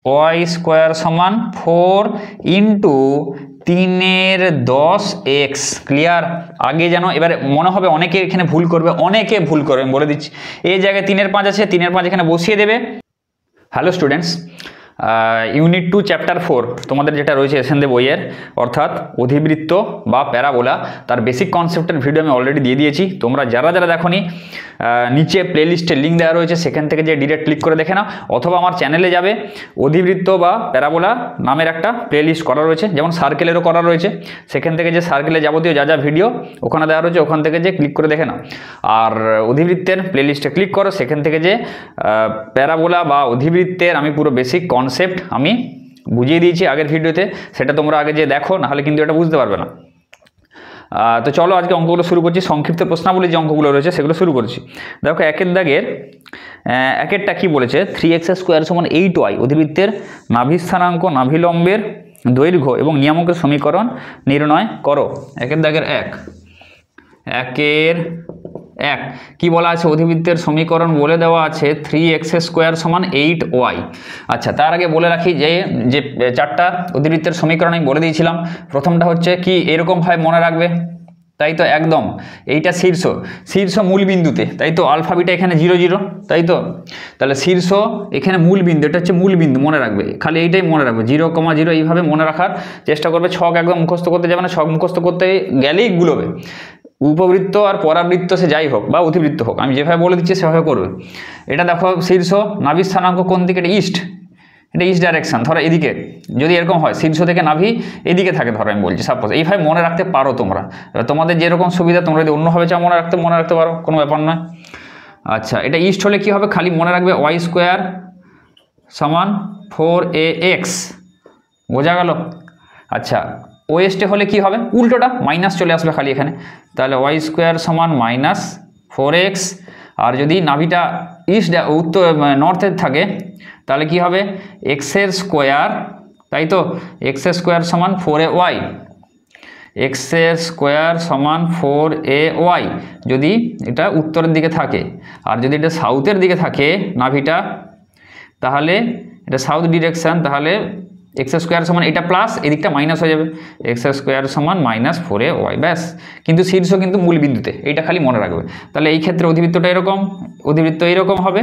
Y square সমান 4 into 3 এর 10x। Clear? আগে যেন এবারে মনে হবে অনেকে এখানে ভুল করবে, অনেকে ভুল করবে, বলে দিচ্ছি। এই জায়গায় 3 এর 5 আছে, 3 এর 5 এখানে বসিয়ে দেবে। হ্যালো স্টুডেন্টস, ইউনিট 2 চ্যাপ্টার 4 তোমাদের যেটা রয়েছে এসএনদে বইয়ের, অর্থাৎ অধিবৃত্ত বা প্যারাবোলা, তার বেসিক কনসেপ্টের ভিডিও আমি অলরেডি দিয়ে দিয়েছি। তোমরা যারা যারা দেখোনি, নিচে প্লেলিস্টের লিঙ্ক দেওয়া রয়েছে, সেখান থেকে যে ডিরেক্ট ক্লিক করে দেখে নাও, অথবা আমার চ্যানেলে যাবে, অধিবৃত্ত বা প্যারাবোলা নামের একটা প্লেলিস্ট করা রয়েছে, যেমন সার্কেলেরও করা রয়েছে। সেখান থেকে যে সার্কেলে যাবতীয় যা যা ভিডিও ওখানে দেওয়া রয়েছে, ওখান থেকে যে ক্লিক করে দেখে নাও। আর অধিবৃত্তের প্লেলিস্টে ক্লিক করো, সেখান থেকে যে প্যারাবোলা বা অধিবৃত্তের আমি পুরো বেসিক কনসেপ্ট আমি বুঝিয়ে দিয়েছি আগের ভিডিওতে, সেটা তোমরা আগে যে দেখো, নাহলে কিন্তু এটা বুঝতে পারবে না। তো চলো আজকে অঙ্কগুলো শুরু করছি। সংক্ষিপ্ত প্রশ্নাবলী যে অঙ্কগুলো রয়েছে সেগুলো শুরু করছি। দেখো একের দাগের একেরটা কি বলেছে, 3x স্কোয়ার সমান 8y অধিবৃত্তের নাভি স্থানাঙ্ক, নাভিলম্বের দৈর্ঘ্য এবং নিয়ামকের সমীকরণ নির্ণয় করো। একের দাগের একের কি বলা আছে, অধিবৃত্তের সমীকরণ বলে দেওয়া আছে 3x স্কোয়ার সমান 8y। আচ্ছা, তার আগে বলে রাখি যে যে চারটা অধিবৃত্তের সমীকরণ আমি বলে দিয়েছিলাম। প্রথমটা হচ্ছে কি, এরকমভাবে মনে রাখবে, তাই তো? একদম এইটা শীর্ষ মূল বিন্দুতে, তাই তো? আলফা বিটা এখানে 0 0, তাই তো? তাহলে শীর্ষ এখানে মূল বিন্দু, এটা হচ্ছে মূল বিন্দু, মনে রাখবে, খালি এইটাই মনে রাখবে, 0, 0 এইভাবে মনে রাখার চেষ্টা করবে। ছক একদম মুখস্থ করতে যাবে না, ছক মুখস্থ করতে গেলেই গুলোবে। উপবৃত্ত আর পরাবৃত্ত সে যাই হোক বা অধিবৃত্ত হোক, আমি যেভাবে বলে দিচ্ছি সেভাবে করবে। এটা দেখো শীর্ষ, নাভি স্থানাঙ্ক কোন দিকে, এটা ইস্ট, এটা ইস্ট ডাইরেকশন। ধরো এদিকে যদি এরকম হয়, শীর্ষ থেকে নাভি এদিকে থাকে, ধরো আমি বলছি সাপোজ, এইভাবে মনে রাখতে পারো তোমরা। তোমাদের যেরকম সুবিধা, তোমরা যদি অন্যভাবে চাও মনে রাখতে পারো, কোনো ব্যাপার নয়। আচ্ছা, এটা ইস্ট হলে কি হবে, খালি মনে রাখবে ওয়াই স্কোয়ার সমান 4ax, বোঝা গেল? আচ্ছা, ওয়েস্টে হলে কি হবে, উল্টোটা, মাইনাস চলে আসবে খালি এখানে, তাহলে ওয়াই স্কোয়ার সমান -4x। আর যদি নাভিটা ইস্ট উত্তর নর্থের থাকে, তাহলে কি হবে, এক্সের স্কোয়ার, তাই তো? এক্সের স্কোয়ার সমান 4ay, এক্সের স্কোয়ার সমান 4ay যদি এটা উত্তরের দিকে থাকে। আর যদি এটা সাউথের দিকে থাকে নাভিটা, তাহলে এটা সাউথ ডিরেকশান, তাহলে এক্স স্কোয়ার সমান এটা প্লাস, এদিকটা মাইনাস হয়ে যাবে, এক্স স্কোয়ার সমান -4ay, ব্যাস। কিন্তু শীর্ষ কিন্তু মূল বিন্দুতে, এইটা খালি মনে রাখবে। তাহলে এই ক্ষেত্রে অধিবৃত্তটা এরকম, অধিবৃত্ত এইরকম হবে,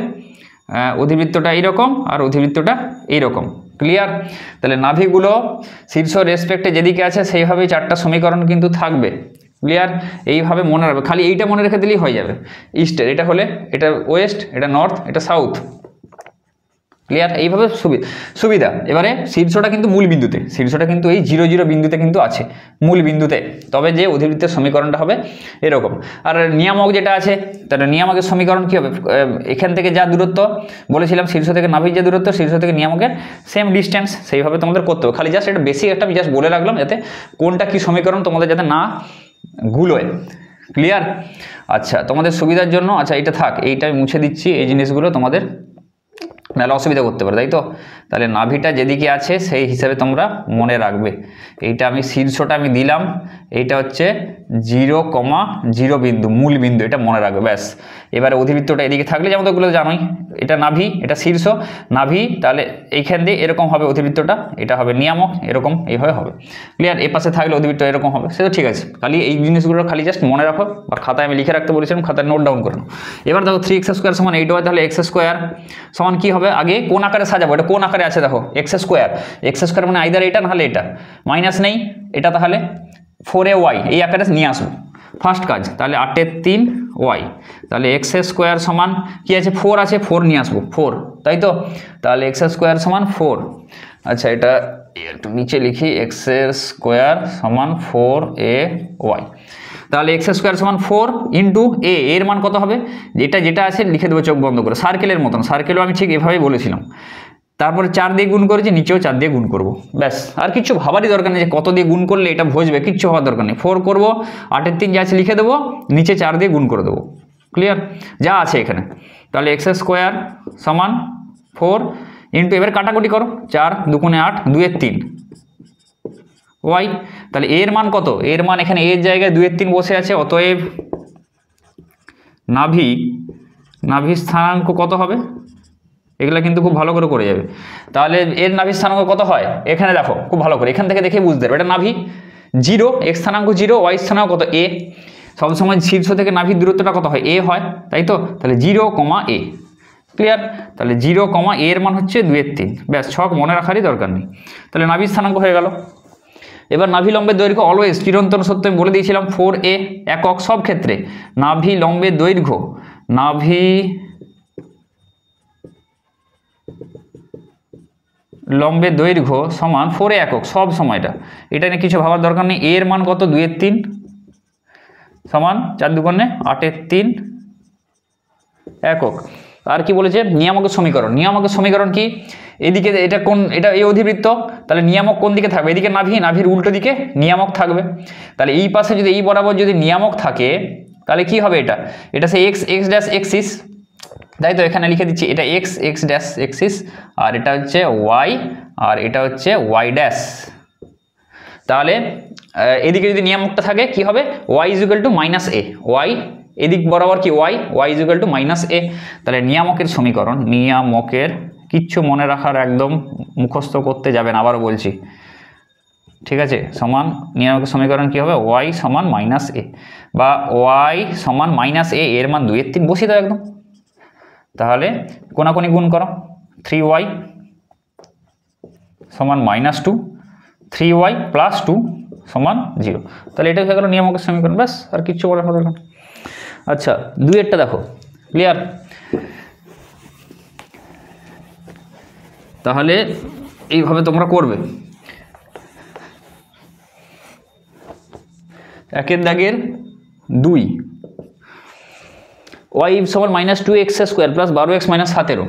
অধিবৃত্তটা এইরকম, আর অধিবৃত্তটা এইরকম। ক্লিয়ার? তাহলে নাভিগুলো শীর্ষ রেসপেক্টে যেদিকে আছে সেইভাবেই চারটা সমীকরণ কিন্তু থাকবে। ক্লিয়ার? এইভাবে মনে রাখবে, খালি এইটা মনে রেখে দিলেই হয়ে যাবে। ইস্টের এটা হলে এটা ওয়েস্ট, এটা নর্থ, এটা সাউথ। ক্লিয়ার? এইভাবে সুবিধা। এবারে শীর্ষটা কিন্তু মূল বিন্দুতে, শীর্ষটা কিন্তু এই 0 0 বিন্দুতে কিন্তু আছে, মূল বিন্দুতে। তবে যে অধিবৃত্তের সমীকরণটা হবে এরকম। আর নিয়ামক যেটা আছে, তাহলে নিয়ামকের সমীকরণ কী হবে, এখান থেকে যা দূরত্ব বলেছিলাম, শীর্ষ থেকে নাভির যে দূরত্ব, শীর্ষ থেকে নিয়ামকের সেম ডিস্টেন্স, সেইভাবে তোমাদের করতে হবে। খালি জাস্ট এটা বেসিক একটা আমি জাস্ট বলে রাখলাম, যাতে কোনটা কি সমীকরণ তোমাদের যাতে না গুলোয়। ক্লিয়ার? আচ্ছা, তোমাদের সুবিধার জন্য, আচ্ছা এটা থাক, এইটা আমি মুছে দিচ্ছি, এই জিনিসগুলো তোমাদের নাহলে অসুবিধা করতে পারে, তাই তো? তাহলে নাভিটা যেদিকে আছে সেই হিসাবে তোমরা মনে রাখবে। এইটা আমি শীর্ষটা আমি দিলাম, এইটা হচ্ছে 0, 0 বিন্দু, মূল বিন্দু, এটা মনে রাখবে, ব্যাস। এবারে অধিবৃত্তটা এদিকে থাকলে, যেমন ওগুলো জানোই, এটা নাভি, এটা শীর্ষ নাভি, তাহলে এইখান দিয়ে এরকম হবে অধিবৃত্তটা, এটা হবে নিয়ামক, এরকম এইভাবে হবে। ক্লিয়ার? এ পাশে থাকলে অধিবৃত্ত এরকম হবে, সে তো ঠিক আছে। খালি এই জিনিসগুলো খালি জাস্ট মনে রাখো, আর খাতায় আমি লিখে রাখতে বলেছিলাম, খাতায় নোট ডাউন করে নাও। এবার দেখো 3x স্কোয়ার সমান 8y, তাহলে এক্স স্কোয়ার সমান কী হবে, আগে কোন আকারে সাজাবো, এটা কোন আকারে আছে দেখো, এক্স স্কোয়ার মানে আইদার এটা নাহলে এটা, মাইনাস নেই এটা, তাহলে 4ay এই আকারে নিয়ে আসবো, ফার্স্ট কাজ। তাহলে 8 × 3y, তাহলে এক্স স্কোয়ার সমান কি আছে, 4 আছে, 4 নিয়ে আসবো, 4, তাই তো? তাহলে এক্স স্কোয়ার সমান 4। আচ্ছা, এটা একটু নিচে লিখি, এক্স স্কোয়ার সমান 4ay, তাহলে এক্স স্কোয়ার সমান 4 ইন্টু এর মান কত হবে, যেটা আছে লিখে দেবো চোখ বন্ধ করে, সার্কেলের মতন। সার্কেলও আমি ঠিক এভাবেই বলেছিলাম। তারপরে 4 দিয়ে গুণ করেছি, নিচেও 4 দিয়ে গুণ করবো, ব্যাস। আর কিছু ভাবারই দরকার নেই যে কত দিয়ে গুণ করলে এটা বসবে, কিচ্ছু হওয়ার দরকার নেই। 4 করবো, 8 × 3 যা আছে লিখে দেবো, নিচে 4 দিয়ে গুণ করে দেবো। ক্লিয়ার? যা আছে এখানে। তাহলে এক্স স্কোয়ার সমান 4 ইন্টু, এবার কাটাকুটি করো, 4 2 × 8, 2 × 3 ওয়াই। তাহলে এর মান কত, এর মান এখানে এর জায়গায় 2 × 3 বসে আছে, অতএব নাভি স্থানাঙ্ক কত হবে, এগুলো কিন্তু খুব ভালো করে যাবে। তাহলে এর নাভির স্থানাঙ্ক কত হয় এখানে দেখো খুব ভালো করে, এখান থেকে দেখে বুঝতে পারবে এটা নাভি 0, এক্স স্থানাঙ্ক 0, ওয়াই স্থানাঙ্ক কত a, সবসময় শীর্ষ থেকে নাভির দূরত্বটা কত হয় a হয়, তাই তো? তাহলে 0, a, ক্লিয়ার? তাহলে 0, a এর মান হচ্ছে 2/3, ব্যাস ছক মনে রাখারই দরকার নেই। তাহলে নাভির স্থানাঙ্ক হয়ে গেল। এবার নাভি লম্বের দৈর্ঘ্য অলওয়েজ চিরন্তন সত্য আমি বলে দিয়েছিলাম 4a একক সব ক্ষেত্রে। নাভি লম্বের দৈর্ঘ্য, নাভি লম্বের দৈর্ঘ্য সমান 4a একক সব সময়টা, এটা নিয়ে কিছু ভাবার দরকার নেই। এর মান কত 2/3 সমান 4 দুগুণে 8/3 একক। আর কি বলেছে নিয়ামকের সমীকরণ, নিয়ামকের সমীকরণ কি, এদিকে এটা কোন, এটা এই অধিবৃত্ত, তাহলে নিয়ামক কোন দিকে থাকবে, এদিকে নাভি, নাভির উল্টো দিকে নিয়ামক থাকবে। তাহলে এই পাশে যদি এই বরাবর যদি নিয়ামক থাকে তাহলে কি হবে, এটা সে এক্স ড্যাশ এক্সিস, তাই তো? এখানে লিখে দিচ্ছি এটা এক্স ড্যাশ এক্সিস, আর এটা হচ্ছে ওয়াই, আর এটা হচ্ছে ওয়াই ড্যাশ। তাহলে এদিকে যদি নিয়ামকটা থাকে কি হবে, Y is equal to -a, Y এদিক বরাবর কি Y is equal to -a। তাহলে নিয়ামকের সমীকরণ, নিয়ামকের কিচ্ছু মনে রাখার একদম মুখস্থ করতে যাবেন, আবারও বলছি, ঠিক আছে? সমান নিয়ামকের সমীকরণ কি হবে, ওয়াই সমান -a বা ওয়াই সমান -a, এর মান 2/3 বসিয়ে দাও একদম। তাহলে কোনাকুনি গুণ করো, 3y সমান -2, 3y প্লাস 2 সমান 0। তাহলে এটাই হয়ে গেল নিয়ামকের সমীকরণ, ব্যাস আর কিচ্ছু বলার দরকার নেই। আচ্ছা 2-এরটা দেখো, ক্লিয়ার? তাহলে এইভাবে তোমরা করবে। একের দাগের 2, y সমান -2x square plus 12x - 17,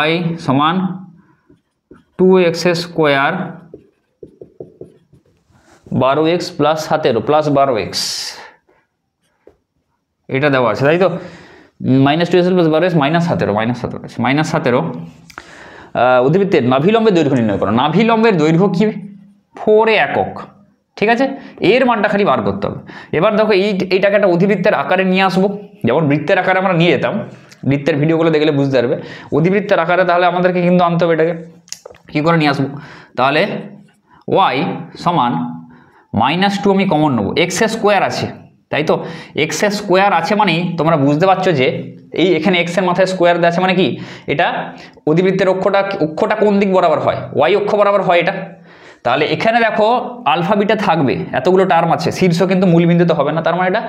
y সমান 2x square 12x plus 17 plus 12x, এটা দেওয়া আছে, তাই তো? -2x প্লাস 12x -17 অধিবৃত্তের নাভিলম্বের দৈর্ঘ্য নির্ণয় করো। নাভিলম্বের দৈর্ঘ্য কি 4a একক, ঠিক আছে? এর মানটা খালি বার করতে হবে। এবার দেখো এইটাকে একটা অধিবৃত্তের আকারে নিয়ে আসবো, যেমন বৃত্তের আকারে আমরা নিয়ে যেতাম, বৃত্তের ভিডিওগুলো দেখলে বুঝতে পারবে। অধিবৃত্তের আকারে তাহলে আমাদেরকে কিন্তু আনতে হবে, এটাকে কী করে নিয়ে আসবো? তাহলে y সমান -2 আমি কমন নেবো, এক্স স্কোয়ার আছে, তাই তো? এক্স স্কোয়ার আছে মানে তোমরা বুঝতে পারছো যে এই এখানে এক্সের মাথায় স্কোয়ার দেওয়া আছে মানে কি, এটা অধিবৃত্তের অক্ষটা কোন দিক বরাবর হয়, ওয়াই অক্ষ বরাবর হয় এটা। তাহলে এখানে দেখো আলফা বিটা থাকবে, এতগুলো টার্ম আছে, শীর্ষ কিন্তু মূলবিন্দুতে হবে না, তার মানে এটা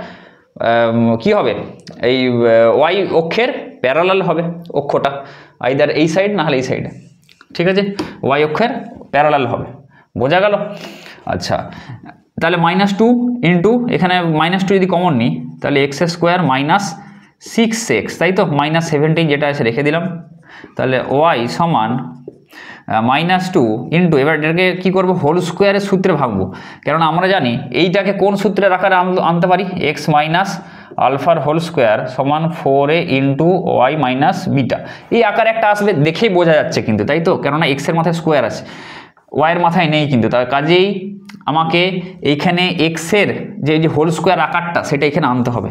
কি হবে, এই ওয়াই অক্ষের প্যারালাল হবে অক্ষটা, আইদার এই সাইড না হলে এই সাইডে, ঠিক আছে? ওয়াই অক্ষের প্যারালাল হবে, বোঝা গেল? আচ্ছা তাহলে -2 ইন্টু এখানে -2 যদি কমন নিই তাহলে এক্স স্কোয়ার -6x, তাই তো? -17 যেটা আছে রেখে দিলাম। তাহলে ওয়াই সমান -2 ইন্টু, এবার এটাকে কী করবো, হোল স্কোয়ারের সূত্রে ভাঙবো, কারণ আমরা জানি এইটাকে কোন সূত্রের আকারে আনতে পারি, এক্স মাইনাস আলফার হোল স্কোয়ার সমান 4a into Y minus beta, এই আকারে একটা আসবে, দেখেই বোঝা যাচ্ছে কিন্তু, তাই তো? কেননা এক্সের মাথায় স্কোয়ার আছে, ওয়াইয়ের মাথায় নেই কিন্তু, তার কাজেই আমাকে এইখানে এক্সের যে হোল স্কোয়ার আকারটা সেটা এখানে আনতে হবে,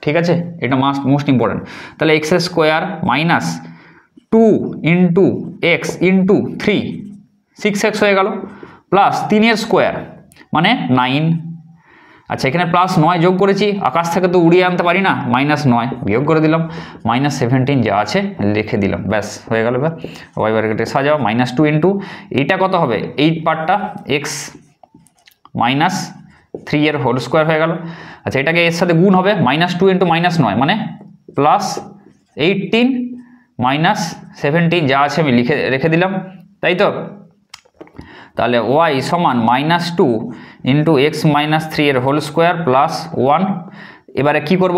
ঠিক আছে? এটা মোস্ট ইম্পর্টেন্ট। তাহলে x square minus 2 into x into 3, 6x হয়ে গেল, প্লাস 3 স্কোয়ার মানে 9। আচ্ছা এখানে +9 যোগ করেছি, আকাশ থেকে তো উড়িয়ে আনতে পারি না, -9 বিয়োগ করে দিলাম, -17 যা আছে লিখে দিলাম, ব্যাস হয়ে গেল। এবার ওয়াই ব্র্যাকেটে সাজাও, -2 ইন্টু এইটা কত হবে, এই পার্টটা এক্স -3 এর হোল স্কোয়ার হয়ে গেল। আচ্ছা এটাকে এর সাথে গুণ হবে, -2 ইন্টু -9 মানে +18 -17 যা আছে আমি রেখে দিলাম, তাই তো? তাহলে ওয়াই সমান -2 ইন্টু এক্স -3 এর হোল স্কোয়ার প্লাস 1। এবারে কি করব,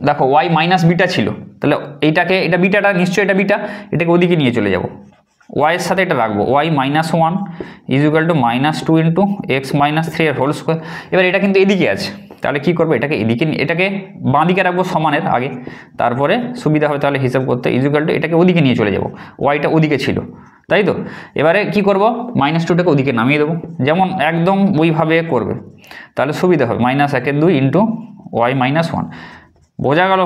দেখো ওয়াই মাইনাস বিটা ছিল, তাহলে এইটাকে, এটা বিটাটা নিশ্চয়ই, এটা বিটা, এটাকে ওদিকে নিয়ে চলে যাব, ওয়াইয়ের সাথে এটা রাখবো, Y -1 is equal to -2 into X -3 এর হোল স্কোয়ার। এবার এটা কিন্তু এদিকে আছে, তাহলে কি করবো, এটাকে এদিকে, এটাকে বাঁ দিকে রাখবো সমানের আগে, তারপরে সুবিধা হবে তাহলে হিসাব করতে, ইজ ইকুয়াল টু এটাকে ওদিকে নিয়ে চলে যাব, ওয়াইটা ওদিকে ছিল, তাই তো? এবারে কি করব, -2টাকে ওদিকে নামিয়ে দেবো, যেমন একদম ওইভাবে করবে, তাহলে সুবিধা হবে, -1/2 ইন্টু ওয়াই -1, বোঝা গেল?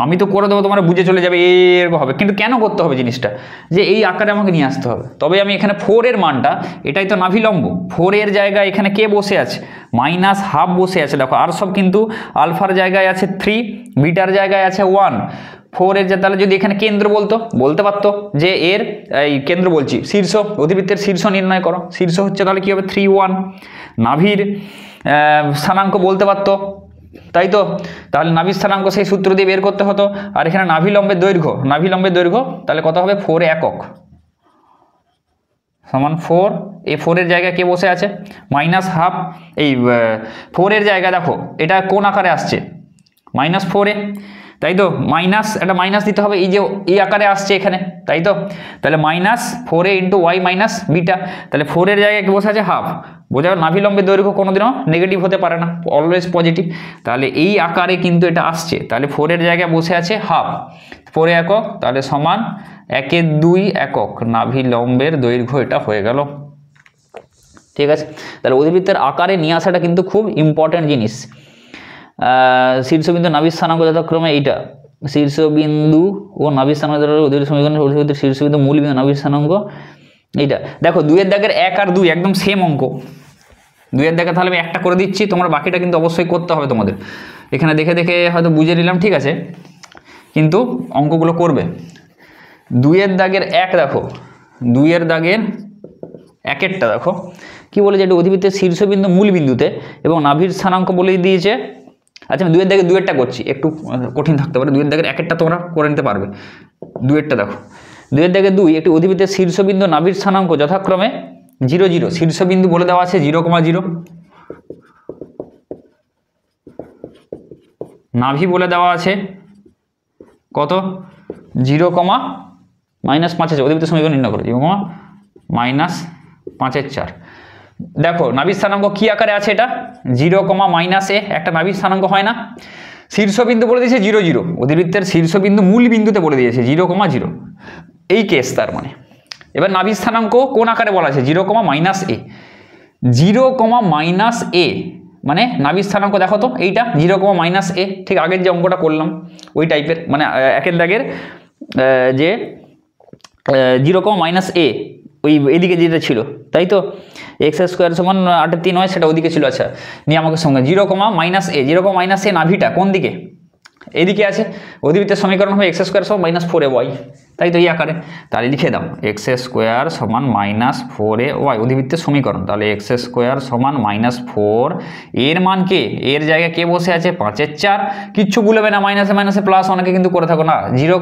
আমি তো করে দেবো, তোমরা বুঝে চলে যাবে এরকম হবে, কিন্তু কেন করতে হবে জিনিসটা, যে এই আকারে আমাকে নিয়ে আসতে হবে। তবে আমি এখানে 4 এর মানটা, এটাই তো নাভিলম্ব, 4 এর জায়গায় এখানে কে বসে আছে, -½ বসে আছে। দেখো আর সব কিন্তু আলফার জায়গায় আছে 3, বিটার জায়গায় আছে 1, 4 এর, তাহলে যদি এখানে কেন্দ্র বলতে পারতো যে এর এই কেন্দ্র বলছি শীর্ষ, অধিবৃত্তের শীর্ষ নির্ণয় করো, শীর্ষ হচ্ছে তাহলে কি হবে 3, 1। নাভির স্থানাঙ্ক বলতে পারতো, তাই তো, তাহলে নাভির স্থানাঙ্ক সেই সূত্র দিয়ে বের করতে হতো। আর এখানে নাভিলম্বের দৈর্ঘ্য তাহলে কত হবে 4 একক সমান 4, এই 4 এর জায়গায় কে বসে আছে -½ এই 4 এর জায়গায় দেখো এটা কোন আকারে আসছে -4 এ, তাই তো, একটা মাইনাস দিতে হবে, এই যে এই আকারে আসছে এখানে, তাই তো, তাহলে -4a × y - বিটা, তাহলে 4 এর জায়গায় কি বসে আছে ½ বোঝা গেল। নাভিলম্বের দৈর্ঘ্য কোনোদিনও নেগেটিভ হতে পারে না, অলওয়েজ পজিটিভ। তাহলে এই আকারে কিন্তু এটা আসছে, তাহলে 4 এর জায়গায় বসে আছে ½ 4 একক, তাহলে সমান 1/2 একক নাভিলম্বের দৈর্ঘ্য, এটা হয়ে গেল। ঠিক আছে, তাহলে অধিবৃত্তের আকারে নিয়ে আসাটা কিন্তু খুব ইম্পর্টেন্ট জিনিস। শীর্ষবিন্দু নাভির স্থানাঙ্ক যথাক্রমে এইটা, শীর্ষবিন্দু ও নাভির স্থানাঙ্ক অধিবৃত্ত সমীকরণে অধিবৃত্তের শীর্ষবিন্দু মূল বিন্দু নাভির স্থানাঙ্ক এইটা। দেখো 2 এর দাগের 1 আর 2 একদম সেম অঙ্ক, 2 এর দাগে তাহলে আমি একটা করে দিচ্ছি, তোমরা বাকিটা কিন্তু অবশ্যই করতে হবে তোমাদের। এখানে দেখে দেখে হয়তো বুঝে নিলাম, ঠিক আছে, কিন্তু অঙ্কগুলো করবে। 2 এর দাগের 1 দেখো, 2 এর দাগের 1-এরটা দেখো কি বলে, যে এটা অধিবৃত্তের শীর্ষবিন্দু মূল বিন্দুতে এবং নাভির স্থানাঙ্ক বলে দিয়েছে। আচ্ছা আমি 2 এর দাগে 2-এরটা করছি, একটু কঠিন থাকতে পারে, 2 এর দাগের 1-এরটা তোমরা করে নিতে পারবে। 2 এরটা দেখো, 2 এর দাগে 2 একটি অধিবৃত্তের শীর্ষবিন্দু নাভির স্থানাঙ্ক যথাক্রমে 0, 0, শীর্ষবিন্দু বলে দেওয়া আছে 0,0, নাভি বলে দেওয়া আছে কত 0, -5 অধিবৃত্তের সমীকরণ নির্ণয় করো 0, -5/4। দেখো নাভির স্থানাঙ্ক কি আকারে আছে, এটা 0, -a, একটা নাভির স্থানাঙ্ক হয় না। শীর্ষবিন্দু বলে দিয়েছে 0, 0, অধিবৃত্তের শীর্ষবিন্দু মূল বিন্দুতে বলে দিয়েছে 0, 0, এই কেস তার মানে। এবার নাভির স্থানাঙ্ক কোন আকারে বলা আছে 0, -a, 0, -a মানে নাভির স্থানাঙ্ক দেখো তো এইটা 0, -a, ঠিক আগের যে অঙ্কটা করলাম ওই টাইপের, মানে 1 এর দাগের যে 0, -a ওই এদিকে যেটা ছিল, তাই তো, x² সমান 8/3 হয়, সেটা ওদিকে ছিল। আচ্ছা নিয়ামকের সঙ্গে 0, -a, 0, -a নাভিটা কোন দিকে, এদিকে আছে, অধিবৃত্তের সমীকরণ হবে x² সমান -4ay, তাই তো, এই আকারে। তাহলে লিখে দাও x² সমান -4ay অধিবৃত্তের সমীকরণ, তাহলে x² সমান -4, এর মান কে, এর জায়গায় কে বসে আছে 5/4, কিচ্ছু ভুলবে না, মাইনাসে মাইনাসে প্লাস অনেকে কিন্তু করে থাকো না, 0,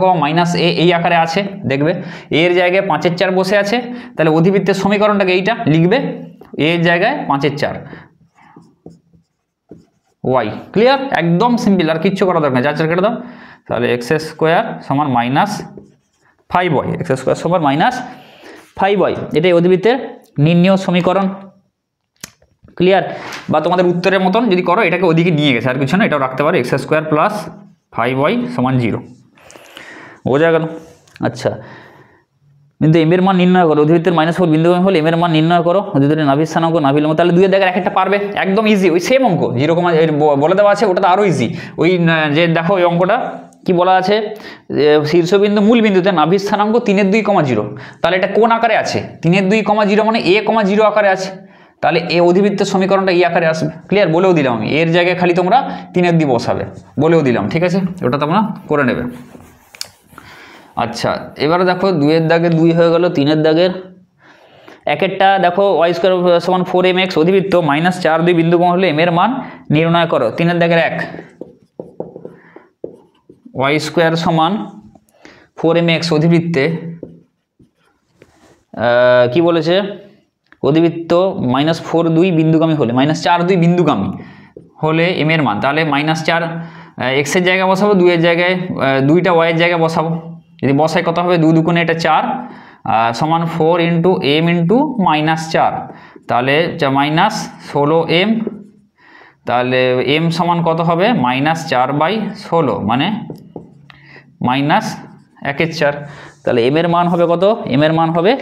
-a এই আকারে আছে দেখবে, এর জায়গায় 5/4 বসে আছে, তাহলে অধিবৃত্তের সমীকরণটাকে এইটা লিখবে, এর জায়গায় 5/4 y, ক্লিয়ার, একদম সিম্পল, আর কিচ্ছু করা দরকার নেই, 4 কেটে দাও, তাহলে x² সমান -5y, x² সমান -5y, এটাই অধিবৃত্তের নির্ণেয় সমীকরণ। ক্লিয়ার, বা তোমাদের উত্তরের মতন যদি করো এটাকে ওদিকে নিয়ে গেছে, আর কিছু না, এটাও রাখতে পারো x² + 5y সমান 0, বোঝা গেল। আচ্ছা কিন্তু m এর মান নির্ণয় করো, অধিবৃত্তের -4 বিন্দুগামী হলে m এর মান নির্ণয় করো, অধিবৃত্তের নাভির স্থানাঙ্ক নাভিলম্ব, তাহলে 2 এর দাগের 1-একটা পারবে, একদম ইজি, ওই সেম অঙ্ক 0, বলে দেওয়া আছে, ওটা তো আরো ইজি। ওই যে দেখো ওই অঙ্কটা কি বলা আছে, শীর্ষবিন্দু মূল বিন্দুতে নাভির স্থানাঙ্ক 3/2,0, তাহলে এটা কোন আকারে আছে 3/2,0 মানে a,0 আকারে আছে, তাহলে এই অধিবৃত্তের সমীকরণটা এই আকারে আসবে। ক্লিয়ার, বলেও দিলাম আমি, এর জায়গায় খালি তোমরা 3/2 বসাবে, বলেও দিলাম, ঠিক আছে, ওটা তোমরা করে নেবে। আচ্ছা এবারে দেখো 2 এর দাগে 2 হয়ে গেল, 3 এর দাগের 1-একটা দেখো y² সমান 4mx অধিবৃত্ত -4, 2 বিন্দুকোণ হলে m এর মান নির্ণয় করো। 3 এর দাগের 1, y² সমান 4mx অধিবৃত্তে কি বলেছে, অধিবৃত্ত -4, 2 বিন্দুগামী হলে, -4, 2 বিন্দুগামী হলে m এর মান, তাহলে -4 x এর জায়গায় বসাবো, 2 এর জায়গায় 2টা y এর জায়গায় বসাবো, যদি বসাই কত হবে 2 দুগুণে এটা 4 সমান 4 × m × -4, তাহলে -16m, তাহলে m সমান কত হবে -4/16 মানে -1/4, তাহলে m এর মান হবে কত, m এর মান হবে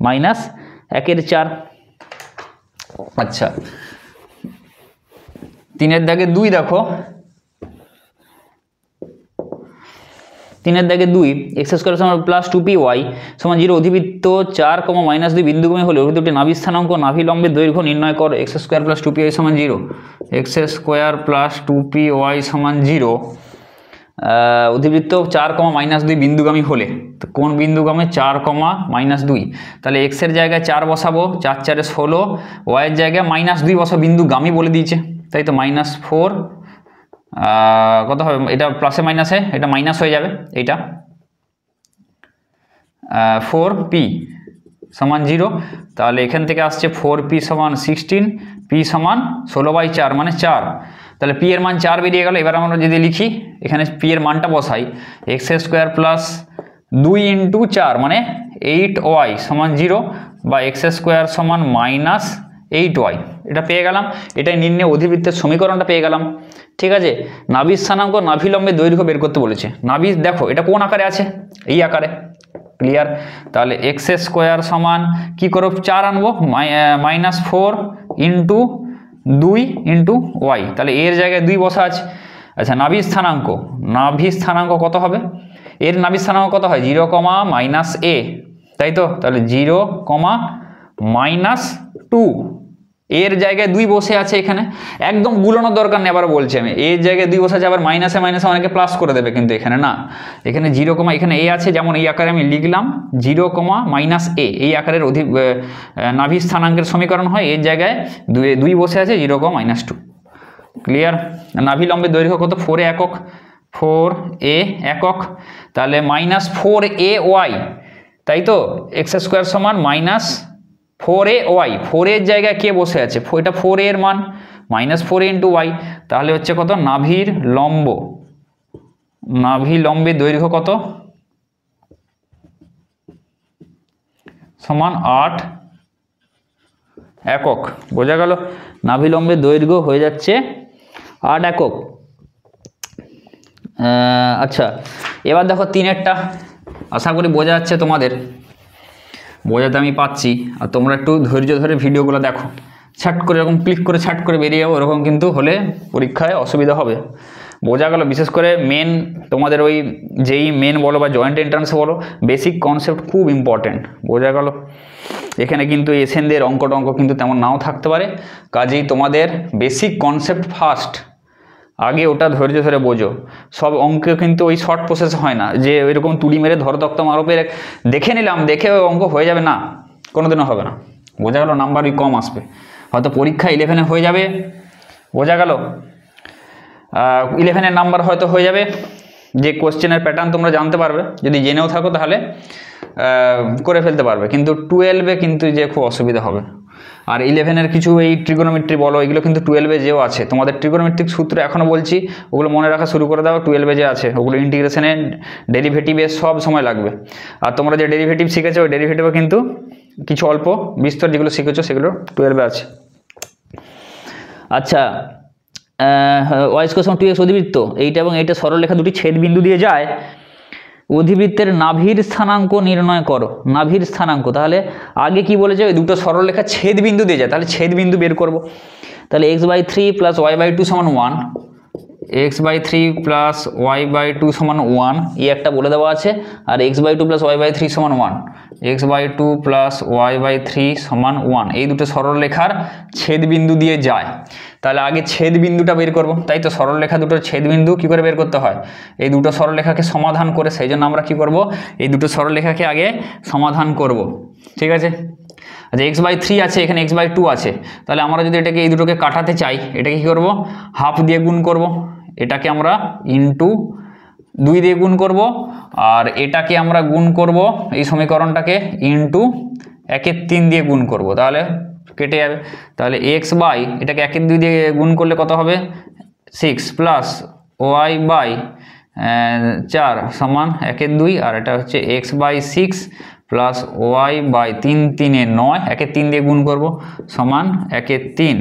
-1/4। আচ্ছা 3 এর দাগে 2 দেখো, 3 দাগে 2 এক্স স্কোয়ার সমান প্লাস 2py সমান 0 অধিবৃত্ত 4, -2 বিন্দুগামী হলে অভিবৃত্তটি নাভি স্থানাঙ্ক নাভি লম্বের দৈর্ঘ্য নির্ণয় করো। এক্স স্কোয়ার প্লাস 2py সমান 0, এক্স স্কোয়ার প্লাস 2py সমান 0 অধিবৃত্ত 4, -2 বিন্দুগামী হলে, তো কোন বিন্দুগামী 4, -2, তাহলে এক্স এর জায়গায় 4 বসাবো, 4 4 16, ওয়াই এর জায়গায় -2 বসাবো, বিন্দুগামী বলে দিয়েছে তাই তো -4 কত হবে, এটা প্লাসে মাইনাসে এটা মাইনাস হয়ে যাবে, এইটা 4p সমান 0, তাহলে এখান থেকে আসছে 4p সমান 16, p সমান 16/4 মানে 4, তাহলে p এর মান 4 বেরিয়ে গেল। এবার আমরা যদি লিখি এখানে p এর মানটা বসাই, এক্স স্কোয়ার প্লাস 2 × 4 মানে 8y সমান 0 বা এক্স স্কোয়ার সমান -8y, এটা পেয়ে গেলাম। এটাই নির্ণয় অধিবৃত্তের সমীকরণটা পেয়ে গেলাম। ঠিক আছে, নাভি স্থানাঙ্ক নাভি লম্বের দৈর্ঘ্য বের করতে বলেছে। নাভি দেখো এটা কোন আকারে আছে, এই আকারে, ক্লিয়ার। তাহলে এক্স স্কোয়ার সমান কি করব, 4 আনবো, -4 × 2 × y, তাহলে এর জায়গায় 2 বসা আছে। আচ্ছা, নাভি স্থানাঙ্ক কত হবে, এর নাভি স্থানাঙ্ক কত হয় 0, -a, তাই তো, তাহলে 0, -2, এর জায়গায় 2 বসে আছে এখানে, একদম গুলানোর দরকার নেই। আবার বলছি আমি, এর জায়গায় 2 বসে আছে, আবার মাইনাসে অনেকে প্লাস করে দেবে, কিন্তু এখানে না, এখানে 0, এখানে a আছে, যেমন এই আকারে আমি লিখলাম 0, -a, এই আকারের নাভি স্থানাঙ্কের সমীকরণ হয়, এর জায়গায় 2 বসে আছে, 0, -2, ক্লিয়ার। নাভি লম্বের দৈর্ঘ্য কত, 4a একক, 4a একক, তাহলে -4ay, তাই তো, এক্স স্কোয়ার সমান -4ay, 4 এর জায়গায় কে বসে আছে, এটা 4a এর মান, -4a × y, তাহলে হচ্ছে কত, নাভি লম্বের দৈর্ঘ্য কত সমান 8 একক, বোঝা গেল। নাভি লম্বের দৈর্ঘ্য হয়ে যাচ্ছে 8 একক। আচ্ছা, এবার দেখো 3-এরটা, আশা করি বোঝা যাচ্ছে তোমাদের, বোঝাতে আমি পাচ্ছি, আর তোমরা একটু ধৈর্য ধরে ভিডিওগুলো দেখো, ছাট করে এরকম ক্লিক করে ছাট করে বেরিয়ে যাবো, এরকম কিন্তু হলে পরীক্ষায় অসুবিধা হবে। বোঝা গেল, বিশেষ করে মেন তোমাদের ওই যেই মেন বলো বা জয়েন্ট এন্ট্রান্সে বলো, বেসিক কনসেপ্ট খুব ইম্পর্টেন্ট, বোঝা গেল। এখানে কিন্তু এসএনদের অঙ্ক কিন্তু তেমন নাও থাকতে পারে, কাজেই তোমাদের বেসিক কনসেপ্ট ফার্স্ট, আগে ওটা ধৈর্য ধরে বোঝো। সব অঙ্ক কিন্তু ওই শর্ট প্রসেস হয় না, যে ওইরকম তুলি মেরে ধরতক্ত মারপের দেখে নিলাম, দেখে ওই অঙ্ক হয়ে যাবে, না, কোনোদিনও হবে না, বোঝা গেল। নাম্বার ওই কম আসবে, হয়তো পরীক্ষা 11-এ হয়ে যাবে, বোঝা গেল, 11-এর নাম্বার হয়তো হয়ে যাবে, যে কোশ্চেনের প্যাটার্ন তোমরা জানতে পারবে, যদি জেনেও থাকো তাহলে করে ফেলতে পারবে, কিন্তু 12-এ কিন্তু যে খুব অসুবিধা হবে। আর 11-এর কিছু এই ট্রিগোনোমেট্রি বলো, এগুলো কিন্তু 12-এ যেও আছে, তোমাদের ট্রিগোনোমেট্রিক সূত্র এখনও বলছি, ওগুলো মনে রাখা শুরু করে দাও, 12-এ যে আছে ওগুলো ইন্টিগ্রেশনে, ডেরিভেটিভে সব সময় লাগবে। আর তোমরা যে ডেরিভেটিভ শিখেছো, ওই ডেরিভেটিভও কিন্তু কিছু অল্প বিস্তর যেগুলো শিখেছো সেগুলো 12-এ আছে। আচ্ছা, y = 2x অধিবৃত্ত, এইটা এবং এইটা সরলরেখা দুটি ছেদ বিন্দু দিয়ে যায়, অধিবৃত্তের নাভির স্থানাঙ্ক নির্ণয় করো। নাভির স্থানাঙ্ক, তাহলে আগে কি বলেছে, ওই দুটো সরলরেখা ছেদ বিন্দু দিয়ে যায়, তাহলে ছেদ বিন্দু বের করব। তাহলে x/3 + y/2 = 1, x/3 + y/2 = 1, এই একটা বলে দেওয়া আছে, আর x/2 + y/3 = 1, x/2 + y/3 = 1, এই দুটো সরলরেখার ছেদ বিন্দু দিয়ে যায়। তাহলে আগে ছেদ বিন্দুটা বের করব, তাই তো, সরলরেখা দুটোর ছেদ বিন্দু কী করে বের করতে হয়, এই দুটো সরলরেখাকে সমাধান করে, সেই জন্য আমরা কি করব, এই দুটো সরলরেখাকে আগে সমাধান করব, ঠিক আছে। আচ্ছা, x/3 আছে, এখানে x/2 আছে, তাহলে আমরা যদি এটাকে এই দুটোকে কাটাতে চাই, এটাকে কী করব, হাফ দিয়ে গুণ করব, এটাকে আমরা ইন্টু 2 দিয়ে গুণ করব, আর এটাকে আমরা গুণ করব, এই সমীকরণটাকে ইন্টু 1/3 দিয়ে গুণ করব, তাহলে কেটে যাবে। তাহলে এটাকে 1/2 দিয়ে গুণ করলে কত হবে, 6 + y/4 সমান 1/2, আর এটা হচ্ছে x/6 + y/3 3 এ 9, 1/3 দিয়ে গুণ করব সমান 1/3,